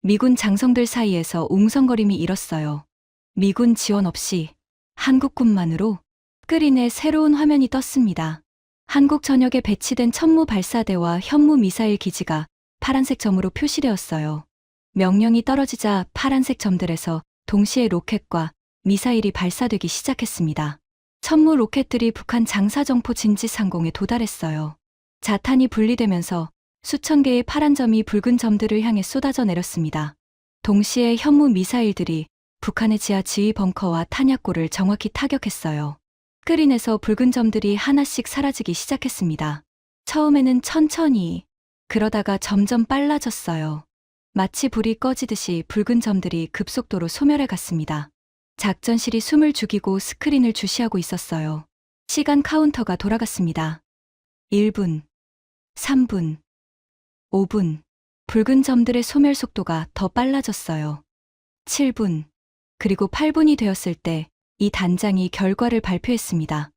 미군 장성들 사이에서 웅성거림이 일었어요. 미군 지원 없이 한국군만으로. 스크린에 새로운 화면이 떴습니다. 한국 전역에 배치된 천무 발사대와 현무 미사일 기지가 파란색 점으로 표시되었어요. 명령이 떨어지자 파란색 점들에서 동시에 로켓과 미사일이 발사되기 시작했습니다. 천무 로켓들이 북한 장사정포 진지상공에 도달했어요. 자탄이 분리되면서 수천 개의 파란 점이 붉은 점들을 향해 쏟아져 내렸습니다. 동시에 현무 미사일들이 북한의 지하 지휘 벙커와 탄약고를 정확히 타격했어요. 스크린에서 붉은 점들이 하나씩 사라지기 시작했습니다. 처음에는 천천히, 그러다가 점점 빨라졌어요. 마치 불이 꺼지듯이 붉은 점들이 급속도로 소멸해 갔습니다. 작전실이 숨을 죽이고 스크린을 주시하고 있었어요. 시간 카운터가 돌아갔습니다. 1분, 3분, 5분. 붉은 점들의 소멸 속도가 더 빨라졌어요. 7분, 그리고 8분이 되었을 때 이 단장이 결과를 발표했습니다.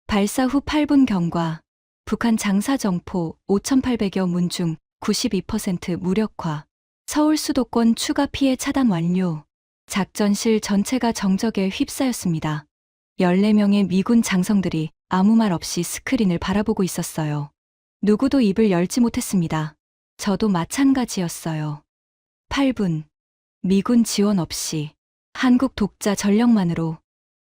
발사 후 8분 경과, 북한 장사정포 5,800여 문 중 92% 무력화, 서울 수도권 추가 피해 차단 완료. 작전실 전체가 정적에 휩싸였습니다. 14명의 미군 장성들이 아무 말 없이 스크린을 바라보고 있었어요. 누구도 입을 열지 못했습니다. 저도 마찬가지였어요. 8분. 미군 지원 없이 한국 독자 전력만으로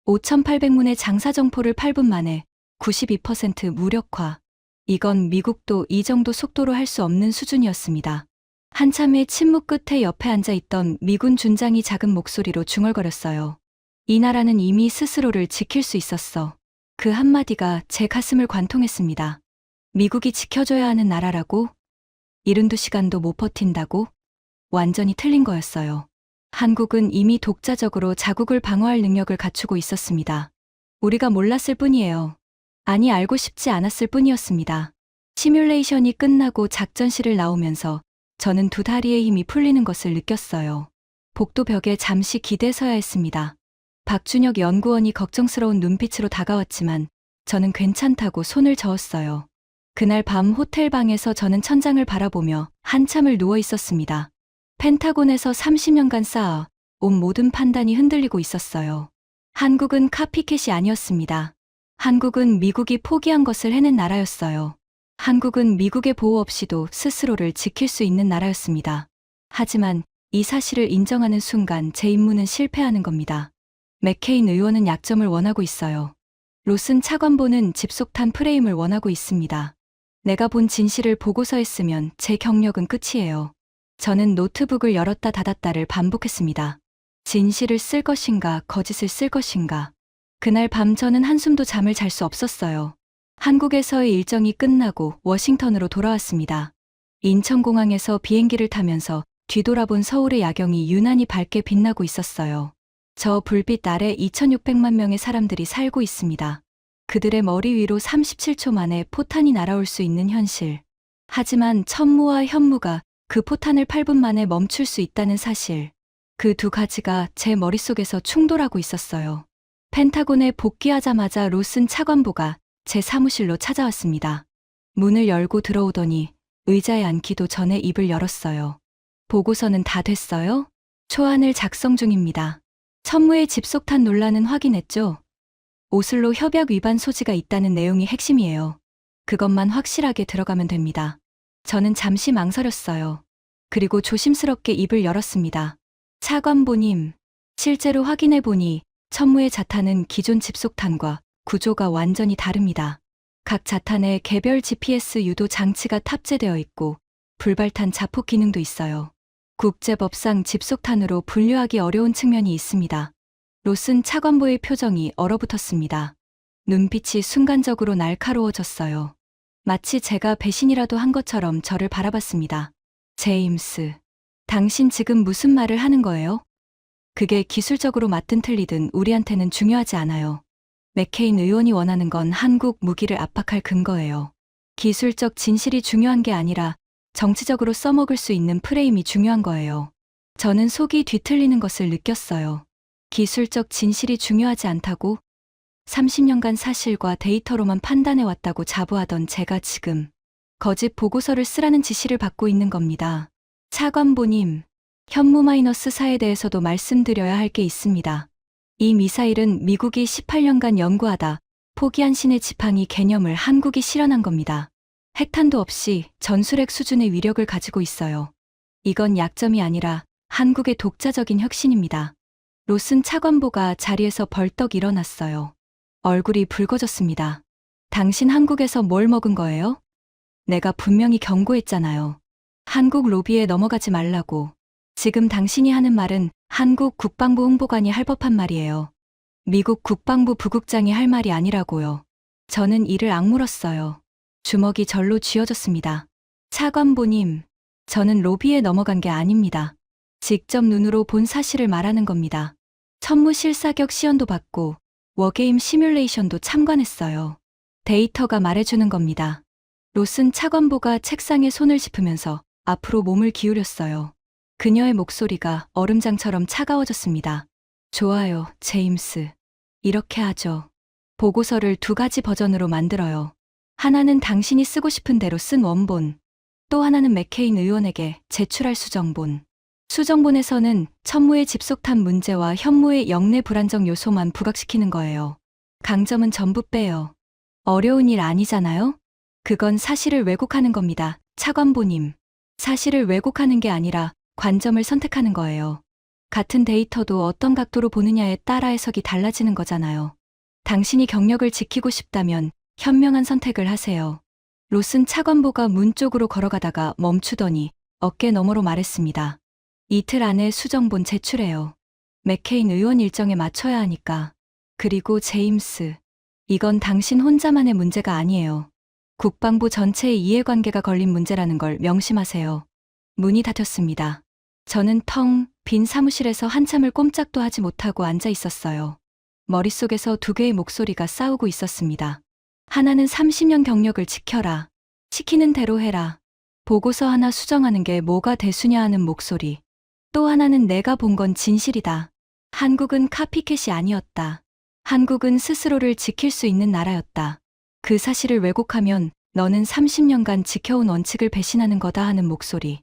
5,800문의 장사정포를 8분 만에 92% 무력화. 이건 미국도 이 정도 속도로 할 수 없는 수준이었습니다. 한참의 침묵 끝에 옆에 앉아있던 미군 준장이 작은 목소리로 중얼거렸어요. 이 나라는 이미 스스로를 지킬 수 있었어. 그 한마디가 제 가슴을 관통했습니다. 미국이 지켜줘야 하는 나라라고? 72시간도 못 버틴다고? 완전히 틀린 거였어요. 한국은 이미 독자적으로 자국을 방어할 능력을 갖추고 있었습니다. 우리가 몰랐을 뿐이에요. 아니, 알고 싶지 않았을 뿐이었습니다. 시뮬레이션이 끝나고 작전실을 나오면서 저는 두 다리의 힘이 풀리는 것을 느꼈어요. 복도 벽에 잠시 기대서야 했습니다. 박준혁 연구원이 걱정스러운 눈빛으로 다가왔지만 저는 괜찮다고 손을 저었어요. 그날 밤 호텔 방에서 저는 천장을 바라보며 한참을 누워 있었습니다. 펜타곤에서 30년간 쌓아 온 모든 판단이 흔들리고 있었어요. 한국은 카피캣이 아니었습니다. 한국은 미국이 포기한 것을 해낸 나라였어요. 한국은 미국의 보호 없이도 스스로를 지킬 수 있는 나라였습니다. 하지만 이 사실을 인정하는 순간 제 임무는 실패하는 겁니다. 맥케인 의원은 약점을 원하고 있어요. 로슨 차관보는 집속탄 프레임을 원하고 있습니다. 내가 본 진실을 보고서 했으면 제 경력은 끝이에요. 저는 노트북을 열었다 닫았다를 반복했습니다. 진실을 쓸 것인가, 거짓을 쓸 것인가. 그날 밤 저는 한숨도 잠을 잘 수 없었어요. 한국에서의 일정이 끝나고 워싱턴으로 돌아왔습니다. 인천공항에서 비행기를 타면서 뒤돌아본 서울의 야경이 유난히 밝게 빛나고 있었어요. 저 불빛 아래 2,600만 명의 사람들이 살고 있습니다. 그들의 머리 위로 37초 만에 포탄이 날아올 수 있는 현실. 하지만 천무와 현무가 그 포탄을 8분 만에 멈출 수 있다는 사실. 그 두 가지가 제 머릿속에서 충돌하고 있었어요. 펜타곤에 복귀하자마자 로슨 차관보가 제 사무실로 찾아왔습니다. 문을 열고 들어오더니 의자에 앉기도 전에 입을 열었어요. 보고서는 다 됐어요? 초안을 작성 중입니다. 천무의 집속탄 논란은 확인했죠? 오슬로 협약 위반 소지가 있다는 내용이 핵심이에요. 그것만 확실하게 들어가면 됩니다. 저는 잠시 망설였어요. 그리고 조심스럽게 입을 열었습니다. 차관보님, 실제로 확인해보니 천무의 자탄은 기존 집속탄과 구조가 완전히 다릅니다. 각 자탄에 개별 GPS 유도 장치가 탑재되어 있고 불발탄 자폭 기능도 있어요. 국제법상 집속탄으로 분류하기 어려운 측면이 있습니다. 로슨 차관보의 표정이 얼어붙었습니다. 눈빛이 순간적으로 날카로워졌어요. 마치 제가 배신이라도 한 것처럼 저를 바라봤습니다. 제임스, 당신 지금 무슨 말을 하는 거예요? 그게 기술적으로 맞든 틀리든 우리한테는 중요하지 않아요. 맥케인 의원이 원하는 건 한국 무기를 압박할 근거예요. 기술적 진실이 중요한 게 아니라 정치적으로 써먹을 수 있는 프레임이 중요한 거예요. 저는 속이 뒤틀리는 것을 느꼈어요. 기술적 진실이 중요하지 않다고? 30년간 사실과 데이터로만 판단해왔다고 자부하던 제가 지금 거짓 보고서를 쓰라는 지시를 받고 있는 겁니다. 차관보님, 현무-4에 대해서도 말씀드려야 할 게 있습니다. 이 미사일은 미국이 18년간 연구하다 포기한 신의 지팡이 개념을 한국이 실현한 겁니다. 핵탄도 없이 전술핵 수준의 위력을 가지고 있어요. 이건 약점이 아니라 한국의 독자적인 혁신입니다. 로슨 차관보가 자리에서 벌떡 일어났어요. 얼굴이 붉어졌습니다. 당신 한국에서 뭘 먹은 거예요? 내가 분명히 경고했잖아요. 한국 로비에 넘어가지 말라고. 지금 당신이 하는 말은 한국 국방부 홍보관이 할 법한 말이에요. 미국 국방부 부국장이 할 말이 아니라고요. 저는 이를 악물었어요. 주먹이 절로 쥐어졌습니다. 차관보님, 저는 로비에 넘어간 게 아닙니다. 직접 눈으로 본 사실을 말하는 겁니다. 천무 실사격 시연도 받고 워게임 시뮬레이션도 참관했어요. 데이터가 말해주는 겁니다. 로슨 차관보가 책상에 손을 짚으면서 앞으로 몸을 기울였어요. 그녀의 목소리가 얼음장처럼 차가워졌습니다. 좋아요, 제임스. 이렇게 하죠. 보고서를 2가지 버전으로 만들어요. 하나는 당신이 쓰고 싶은 대로 쓴 원본, 또 하나는 맥케인 의원에게 제출할 수정본. 수정본에서는 천무의 집속탄 문제와 현무의 영내 불안정 요소만 부각시키는 거예요. 강점은 전부 빼요. 어려운 일 아니잖아요? 그건 사실을 왜곡하는 겁니다. 차관보님. 사실을 왜곡하는 게 아니라 관점을 선택하는 거예요. 같은 데이터도 어떤 각도로 보느냐에 따라 해석이 달라지는 거잖아요. 당신이 경력을 지키고 싶다면 현명한 선택을 하세요. 로슨 차관보가 문 쪽으로 걸어가다가 멈추더니 어깨 너머로 말했습니다. 이틀 안에 수정본 제출해요. 맥케인 의원 일정에 맞춰야 하니까. 그리고 제임스, 이건 당신 혼자만의 문제가 아니에요. 국방부 전체의 이해관계가 걸린 문제라는 걸 명심하세요. 문이 닫혔습니다. 저는 텅 빈 사무실에서 한참을 꼼짝도 하지 못하고 앉아 있었어요. 머릿속에서 2개의 목소리가 싸우고 있었습니다. 하나는 30년 경력을 지켜라. 시키는 대로 해라. 보고서 하나 수정하는 게 뭐가 대수냐 하는 목소리. 또 하나는 내가 본 건 진실이다. 한국은 카피캣이 아니었다. 한국은 스스로를 지킬 수 있는 나라였다. 그 사실을 왜곡하면 너는 30년간 지켜온 원칙을 배신하는 거다 하는 목소리.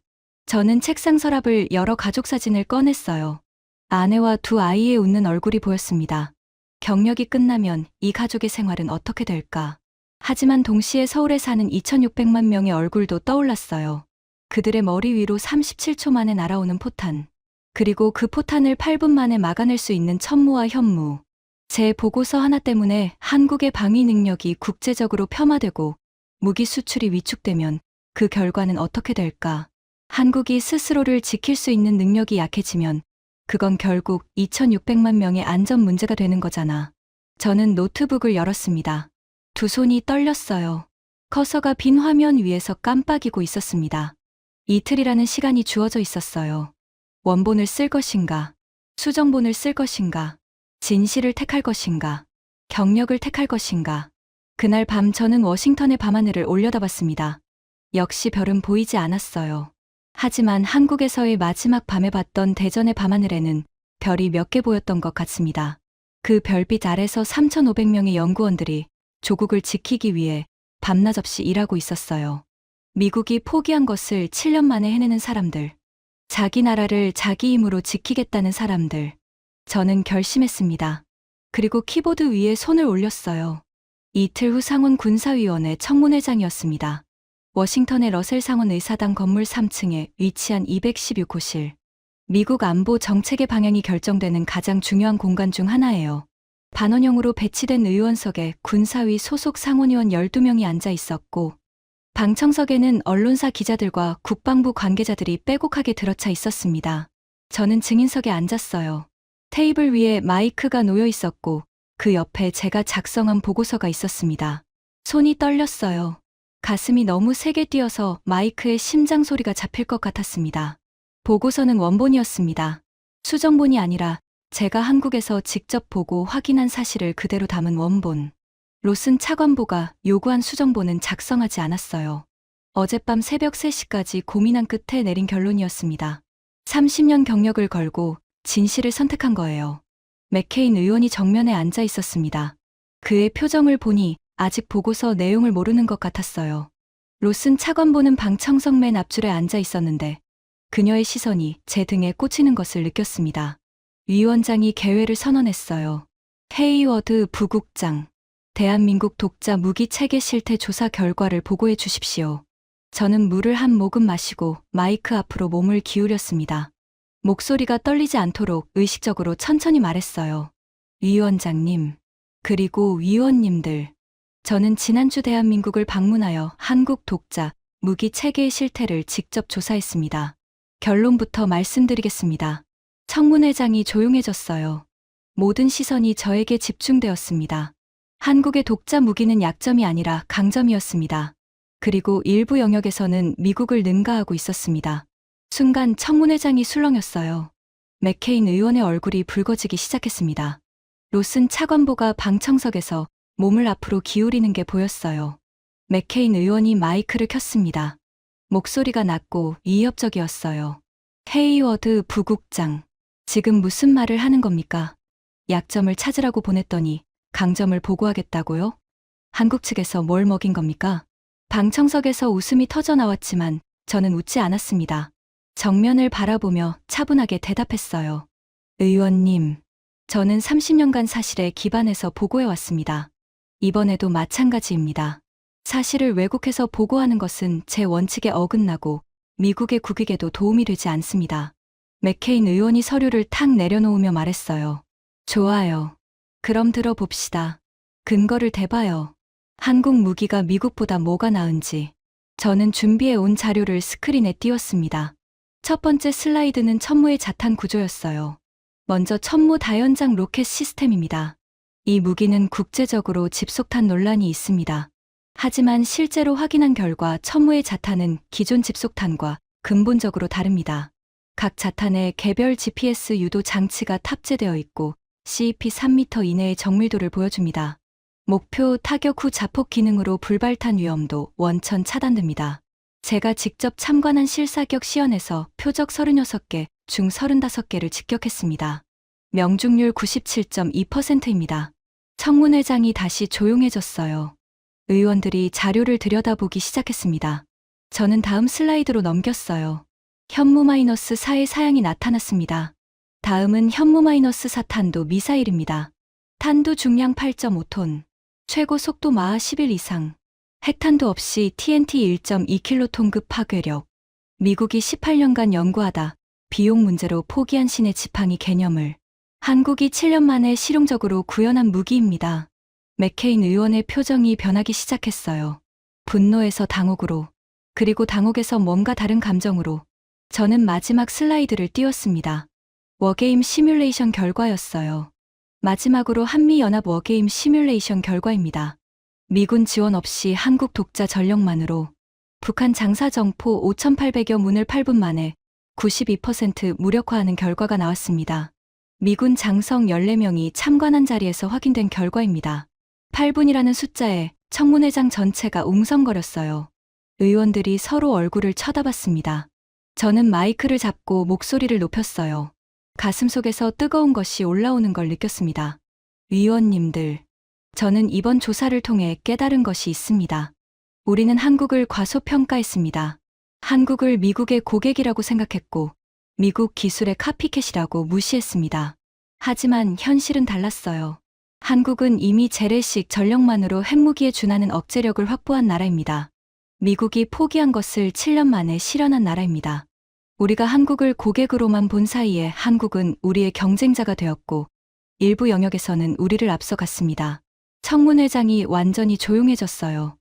저는 책상 서랍을 열어 가족 사진을 꺼냈어요. 아내와 2 아이의 웃는 얼굴이 보였습니다. 경력이 끝나면 이 가족의 생활은 어떻게 될까? 하지만 동시에 서울에 사는 2,600만 명의 얼굴도 떠올랐어요. 그들의 머리 위로 37초 만에 날아오는 포탄. 그리고 그 포탄을 8분 만에 막아낼 수 있는 천무와 현무. 제 보고서 하나 때문에 한국의 방위 능력이 국제적으로 폄하되고 무기 수출이 위축되면 그 결과는 어떻게 될까? 한국이 스스로를 지킬 수 있는 능력이 약해지면 그건 결국 2,600만 명의 안전 문제가 되는 거잖아. 저는 노트북을 열었습니다. 2 손이 떨렸어요. 커서가 빈 화면 위에서 깜빡이고 있었습니다. 이틀이라는 시간이 주어져 있었어요. 원본을 쓸 것인가? 수정본을 쓸 것인가? 진실을 택할 것인가? 경력을 택할 것인가? 그날 밤 저는 워싱턴의 밤하늘을 올려다봤습니다. 역시 별은 보이지 않았어요. 하지만 한국에서의 마지막 밤에 봤던 대전의 밤하늘에는 별이 몇 개 보였던 것 같습니다. 그 별빛 아래서 3,500명의 연구원들이 조국을 지키기 위해 밤낮 없이 일하고 있었어요. 미국이 포기한 것을 7년 만에 해내는 사람들. 자기 나라를 자기 힘으로 지키겠다는 사람들. 저는 결심했습니다. 그리고 키보드 위에 손을 올렸어요. 이틀 후 상원 군사위원회 청문회장이었습니다. 워싱턴의 러셀 상원 의사당 건물 3층에 위치한 216호실. 미국 안보 정책의 방향이 결정되는 가장 중요한 공간 중 하나예요. 반원형으로 배치된 의원석에 군사위 소속 상원의원 12명이 앉아 있었고, 방청석에는 언론사 기자들과 국방부 관계자들이 빼곡하게 들어차 있었습니다. 저는 증인석에 앉았어요. 테이블 위에 마이크가 놓여 있었고 그 옆에 제가 작성한 보고서가 있었습니다. 손이 떨렸어요. 가슴이 너무 세게 뛰어서 마이크에 심장 소리가 잡힐 것 같았습니다. 보고서는 원본이었습니다. 수정본이 아니라 제가 한국에서 직접 보고 확인한 사실을 그대로 담은 원본. 로슨 차관보가 요구한 수정본은 작성하지 않았어요. 어젯밤 새벽 3시까지 고민한 끝에 내린 결론이었습니다. 30년 경력을 걸고 진실을 선택한 거예요. 맥케인 의원이 정면에 앉아 있었습니다. 그의 표정을 보니 아직 보고서 내용을 모르는 것 같았어요. 로슨 차관보는 방 청석 맨 앞줄에 앉아 있었는데 그녀의 시선이 제 등에 꽂히는 것을 느꼈습니다. 위원장이 개회를 선언했어요. 헤이워드 부국장, 대한민국 독자 무기 체계 실태 조사 결과를 보고해 주십시오. 저는 물을 한 모금 마시고 마이크 앞으로 몸을 기울였습니다. 목소리가 떨리지 않도록 의식적으로 천천히 말했어요. 위원장님, 그리고 위원님들. 저는 지난주 대한민국을 방문하여 한국 독자 무기 체계의 실태를 직접 조사했습니다. 결론부터 말씀드리겠습니다. 청문회장이 조용해졌어요. 모든 시선이 저에게 집중되었습니다. 한국의 독자 무기는 약점이 아니라 강점이었습니다. 그리고 일부 영역에서는 미국을 능가하고 있었습니다. 순간 청문회장이 술렁였어요. 맥케인 의원의 얼굴이 붉어지기 시작했습니다. 로슨 차관보가 방청석에서 몸을 앞으로 기울이는 게 보였어요. 맥케인 의원이 마이크를 켰습니다. 목소리가 낮고 위협적이었어요. 헤이워드 부국장, 지금 무슨 말을 하는 겁니까? 약점을 찾으라고 보냈더니 강점을 보고하겠다고요? 한국 측에서 뭘 먹인 겁니까? 방청석에서 웃음이 터져 나왔지만 저는 웃지 않았습니다. 정면을 바라보며 차분하게 대답했어요. 의원님, 저는 30년간 사실에 기반해서 보고해 왔습니다. 이번에도 마찬가지입니다. 사실을 왜곡해서 보고하는 것은 제 원칙에 어긋나고 미국의 국익에도 도움이 되지 않습니다. 맥케인 의원이 서류를 탁 내려놓으며 말했어요. 좋아요. 그럼 들어봅시다. 근거를 대봐요. 한국 무기가 미국보다 뭐가 나은지. 저는 준비해 온 자료를 스크린에 띄웠습니다. 첫 번째 슬라이드는 천무의 자탄 구조였어요. 먼저 천무 다연장 로켓 시스템입니다. 이 무기는 국제적으로 집속탄 논란이 있습니다. 하지만 실제로 확인한 결과 천무의 자탄은 기존 집속탄과 근본적으로 다릅니다. 각 자탄에 개별 GPS 유도 장치가 탑재되어 있고 CEP 3m 이내의 정밀도를 보여줍니다. 목표 타격 후 자폭 기능으로 불발탄 위험도 원천 차단됩니다. 제가 직접 참관한 실사격 시연에서 표적 36개 중 35개를 직격했습니다. 명중률 97.2%입니다. 청문회장이 다시 조용해졌어요. 의원들이 자료를 들여다보기 시작했습니다. 저는 다음 슬라이드로 넘겼어요. 현무-4의 사양이 나타났습니다. 다음은 현무-4 탄도 미사일입니다. 탄두 중량 8.5톤, 최고 속도 마하 11 이상, 핵탄두 없이 TNT 1.2킬로톤급 파괴력. 미국이 18년간 연구하다 비용 문제로 포기한 신의 지팡이 개념을 한국이 7년 만에 실용적으로 구현한 무기입니다. 맥케인 의원의 표정이 변하기 시작했어요. 분노에서 당혹으로, 그리고 당혹에서 뭔가 다른 감정으로. 저는 마지막 슬라이드를 띄웠습니다. 워게임 시뮬레이션 결과였어요. 마지막으로 한미연합 워게임 시뮬레이션 결과입니다. 미군 지원 없이 한국 독자 전력만으로 북한 장사정포 5,800여 문을 8분 만에 92% 무력화하는 결과가 나왔습니다. 미군 장성 14명이 참관한 자리에서 확인된 결과입니다. 8분이라는 숫자에 청문회장 전체가 웅성거렸어요. 의원들이 서로 얼굴을 쳐다봤습니다. 저는 마이크를 잡고 목소리를 높였어요. 가슴속에서 뜨거운 것이 올라오는 걸 느꼈습니다. 위원님들, 저는 이번 조사를 통해 깨달은 것이 있습니다. 우리는 한국을 과소평가했습니다. 한국을 미국의 고객이라고 생각했고 미국 기술의 카피캣이라고 무시했습니다. 하지만 현실은 달랐어요. 한국은 이미 재래식 전력만으로 핵무기에 준하는 억제력을 확보한 나라입니다. 미국이 포기한 것을 7년 만에 실현한 나라입니다. 우리가 한국을 고객으로만 본 사이에 한국은 우리의 경쟁자가 되었고 일부 영역에서는 우리를 앞서갔습니다. 청문회장이 완전히 조용해졌어요.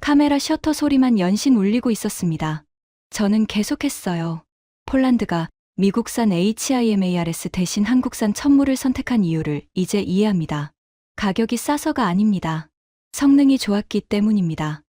카메라 셔터 소리만 연신 울리고 있었습니다. 저는 계속했어요. 폴란드가 미국산 HIMARS 대신 한국산 천물을 선택한 이유를 이제 이해합니다. 가격이 싸서가 아닙니다. 성능이 좋았기 때문입니다.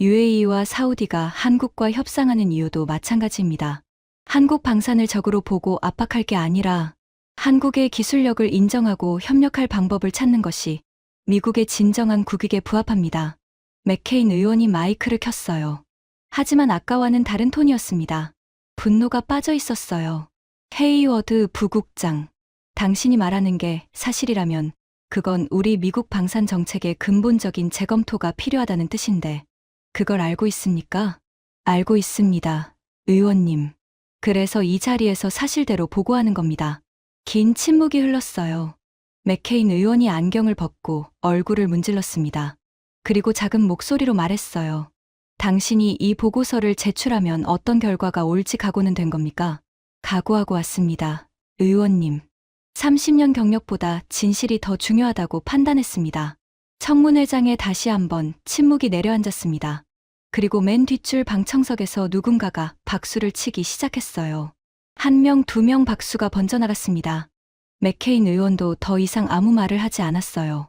UAE와 사우디가 한국과 협상하는 이유도 마찬가지입니다. 한국 방산을 적으로 보고 압박할 게 아니라 한국의 기술력을 인정하고 협력할 방법을 찾는 것이 미국의 진정한 국익에 부합합니다. 맥케인 의원이 마이크를 켰어요. 하지만 아까와는 다른 톤이었습니다. 분노가 빠져 있었어요. 헤이워드 부국장, 당신이 말하는 게 사실이라면 그건 우리 미국 방산 정책의 근본적인 재검토가 필요하다는 뜻인데 그걸 알고 있습니까? 알고 있습니다, 의원님. 그래서 이 자리에서 사실대로 보고하는 겁니다. 긴 침묵이 흘렀어요. 맥케인 의원이 안경을 벗고 얼굴을 문질렀습니다. 그리고 작은 목소리로 말했어요. 당신이 이 보고서를 제출하면 어떤 결과가 올지 각오는 된 겁니까? 각오하고 왔습니다, 의원님. 30년 경력보다 진실이 더 중요하다고 판단했습니다. 청문회장에 다시 한번 침묵이 내려앉았습니다. 그리고 맨 뒷줄 방청석에서 누군가가 박수를 치기 시작했어요. 한 명, 두 명 박수가 번져나갔습니다. 맥케인 의원도 더 이상 아무 말을 하지 않았어요.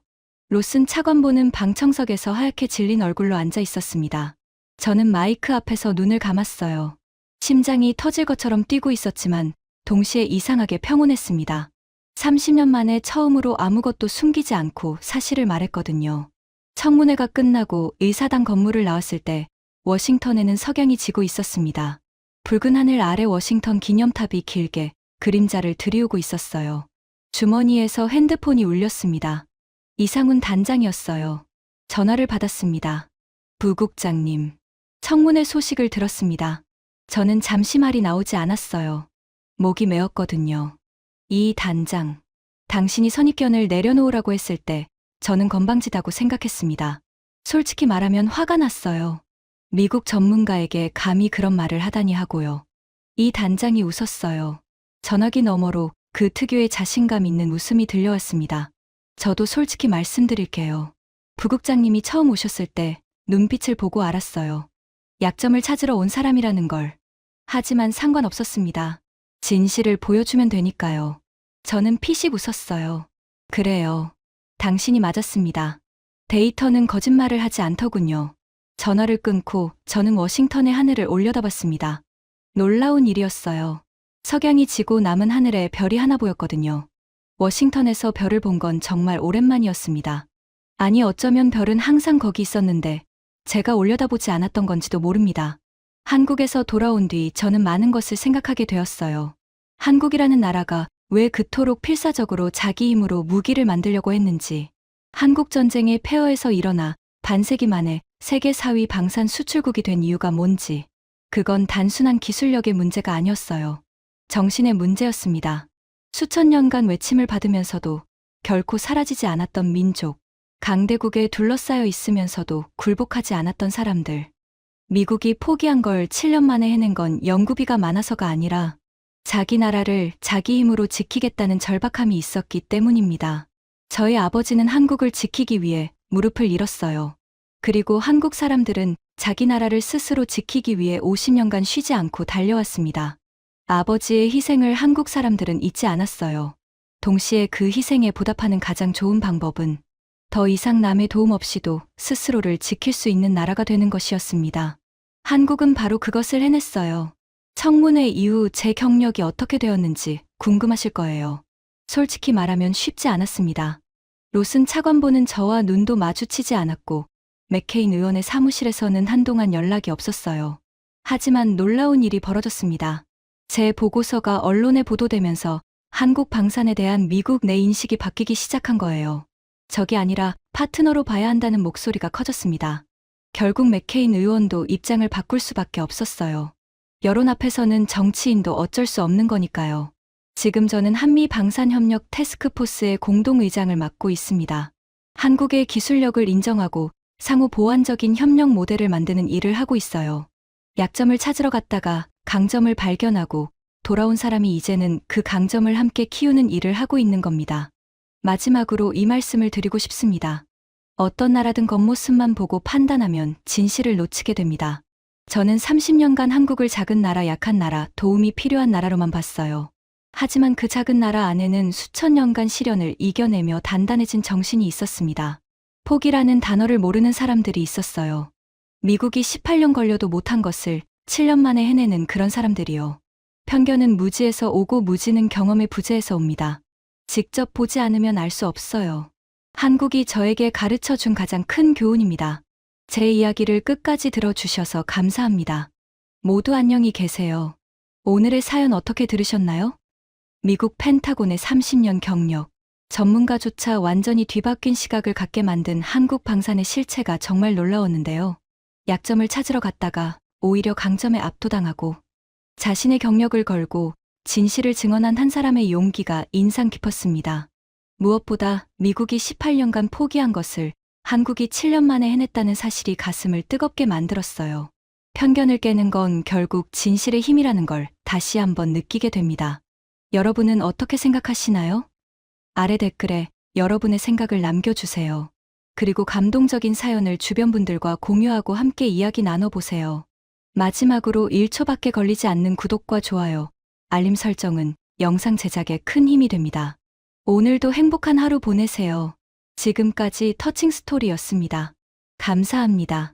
로슨 차관보는 방청석에서 하얗게 질린 얼굴로 앉아 있었습니다. 저는 마이크 앞에서 눈을 감았어요. 심장이 터질 것처럼 뛰고 있었지만 동시에 이상하게 평온했습니다. 30년 만에 처음으로 아무것도 숨기지 않고 사실을 말했거든요. 청문회가 끝나고 의사당 건물을 나왔을 때 워싱턴에는 석양이 지고 있었습니다. 붉은 하늘 아래 워싱턴 기념탑이 길게 그림자를 들이우고 있었어요. 주머니에서 핸드폰이 울렸습니다. 이상훈 단장이었어요. 전화를 받았습니다. 부국장님, 청문회 소식을 들었습니다. 저는 잠시 말이 나오지 않았어요. 목이 메었거든요. 이 단장, 당신이 선입견을 내려놓으라고 했을 때 저는 건방지다고 생각했습니다. 솔직히 말하면 화가 났어요. 미국 전문가에게 감히 그런 말을 하다니 하고요. 이 단장이 웃었어요. 전화기 너머로 그 특유의 자신감 있는 웃음이 들려왔습니다. 저도 솔직히 말씀드릴게요. 부국장님이 처음 오셨을 때 눈빛을 보고 알았어요. 약점을 찾으러 온 사람이라는 걸. 하지만 상관없었습니다. 진실을 보여주면 되니까요. 저는 피식 웃었어요. 그래요. 당신이 맞았습니다. 데이터는 거짓말을 하지 않더군요. 전화를 끊고 저는 워싱턴의 하늘을 올려다봤습니다. 놀라운 일이었어요. 석양이 지고 남은 하늘에 별이 하나 보였거든요. 워싱턴에서 별을 본 건 정말 오랜만이었습니다. 아니 어쩌면 별은 항상 거기 있었는데 제가 올려다보지 않았던 건지도 모릅니다. 한국에서 돌아온 뒤 저는 많은 것을 생각하게 되었어요. 한국이라는 나라가 왜 그토록 필사적으로 자기 힘으로 무기를 만들려고 했는지, 한국 전쟁의 폐허에서 일어나 반세기 만에 세계 4위 방산 수출국이 된 이유가 뭔지, 그건 단순한 기술력의 문제가 아니었어요. 정신의 문제였습니다. 수천 년간 외침을 받으면서도 결코 사라지지 않았던 민족, 강대국에 둘러싸여 있으면서도 굴복하지 않았던 사람들. 미국이 포기한 걸 7년 만에 해낸 건 연구비가 많아서가 아니라 자기 나라를 자기 힘으로 지키겠다는 절박함이 있었기 때문입니다. 저희 아버지는 한국을 지키기 위해 무릎을 잃었어요. 그리고 한국 사람들은 자기 나라를 스스로 지키기 위해 50년간 쉬지 않고 달려왔습니다. 아버지의 희생을 한국 사람들은 잊지 않았어요. 동시에 그 희생에 보답하는 가장 좋은 방법은 더 이상 남의 도움 없이도 스스로를 지킬 수 있는 나라가 되는 것이었습니다. 한국은 바로 그것을 해냈어요. 청문회 이후 제 경력이 어떻게 되었는지 궁금하실 거예요. 솔직히 말하면 쉽지 않았습니다. 로슨 차관보는 저와 눈도 마주치지 않았고 맥케인 의원의 사무실에서는 한동안 연락이 없었어요. 하지만 놀라운 일이 벌어졌습니다. 제 보고서가 언론에 보도되면서 한국 방산에 대한 미국 내 인식이 바뀌기 시작한 거예요. 적이 아니라 파트너로 봐야 한다는 목소리가 커졌습니다. 결국 맥케인 의원도 입장을 바꿀 수밖에 없었어요. 여론 앞에서는 정치인도 어쩔 수 없는 거니까요. 지금 저는 한미 방산협력 태스크포스의 공동의장을 맡고 있습니다. 한국의 기술력을 인정하고 상호 보완적인 협력 모델을 만드는 일을 하고 있어요. 약점을 찾으러 갔다가 강점을 발견하고 돌아온 사람이 이제는 그 강점을 함께 키우는 일을 하고 있는 겁니다. 마지막으로 이 말씀을 드리고 싶습니다. 어떤 나라든 겉모습만 보고 판단하면 진실을 놓치게 됩니다. 저는 30년간 한국을 작은 나라, 약한 나라, 도움이 필요한 나라로만 봤어요. 하지만 그 작은 나라 안에는 수천 년간 시련을 이겨내며 단단해진 정신이 있었습니다. 포기라는 단어를 모르는 사람들이 있었어요. 미국이 18년 걸려도 못한 것을 7년 만에 해내는 그런 사람들이요. 편견은 무지에서 오고 무지는 경험의 부재에서 옵니다. 직접 보지 않으면 알 수 없어요. 한국이 저에게 가르쳐 준 가장 큰 교훈입니다. 제 이야기를 끝까지 들어주셔서 감사합니다. 모두 안녕히 계세요. 오늘의 사연 어떻게 들으셨나요? 미국 펜타곤의 30년 경력, 전문가조차 완전히 뒤바뀐 시각을 갖게 만든 한국 방산의 실체가 정말 놀라웠는데요. 약점을 찾으러 갔다가 오히려 강점에 압도당하고 자신의 경력을 걸고 진실을 증언한 한 사람의 용기가 인상 깊었습니다. 무엇보다 미국이 18년간 포기한 것을 한국이 7년 만에 해냈다는 사실이 가슴을 뜨겁게 만들었어요. 편견을 깨는 건 결국 진실의 힘이라는 걸 다시 한번 느끼게 됩니다. 여러분은 어떻게 생각하시나요? 아래 댓글에 여러분의 생각을 남겨주세요. 그리고 감동적인 사연을 주변 분들과 공유하고 함께 이야기 나눠보세요. 마지막으로 1초밖에 걸리지 않는 구독과 좋아요, 알림 설정은 영상 제작에 큰 힘이 됩니다. 오늘도 행복한 하루 보내세요. 지금까지 터칭 스토리였습니다. 감사합니다.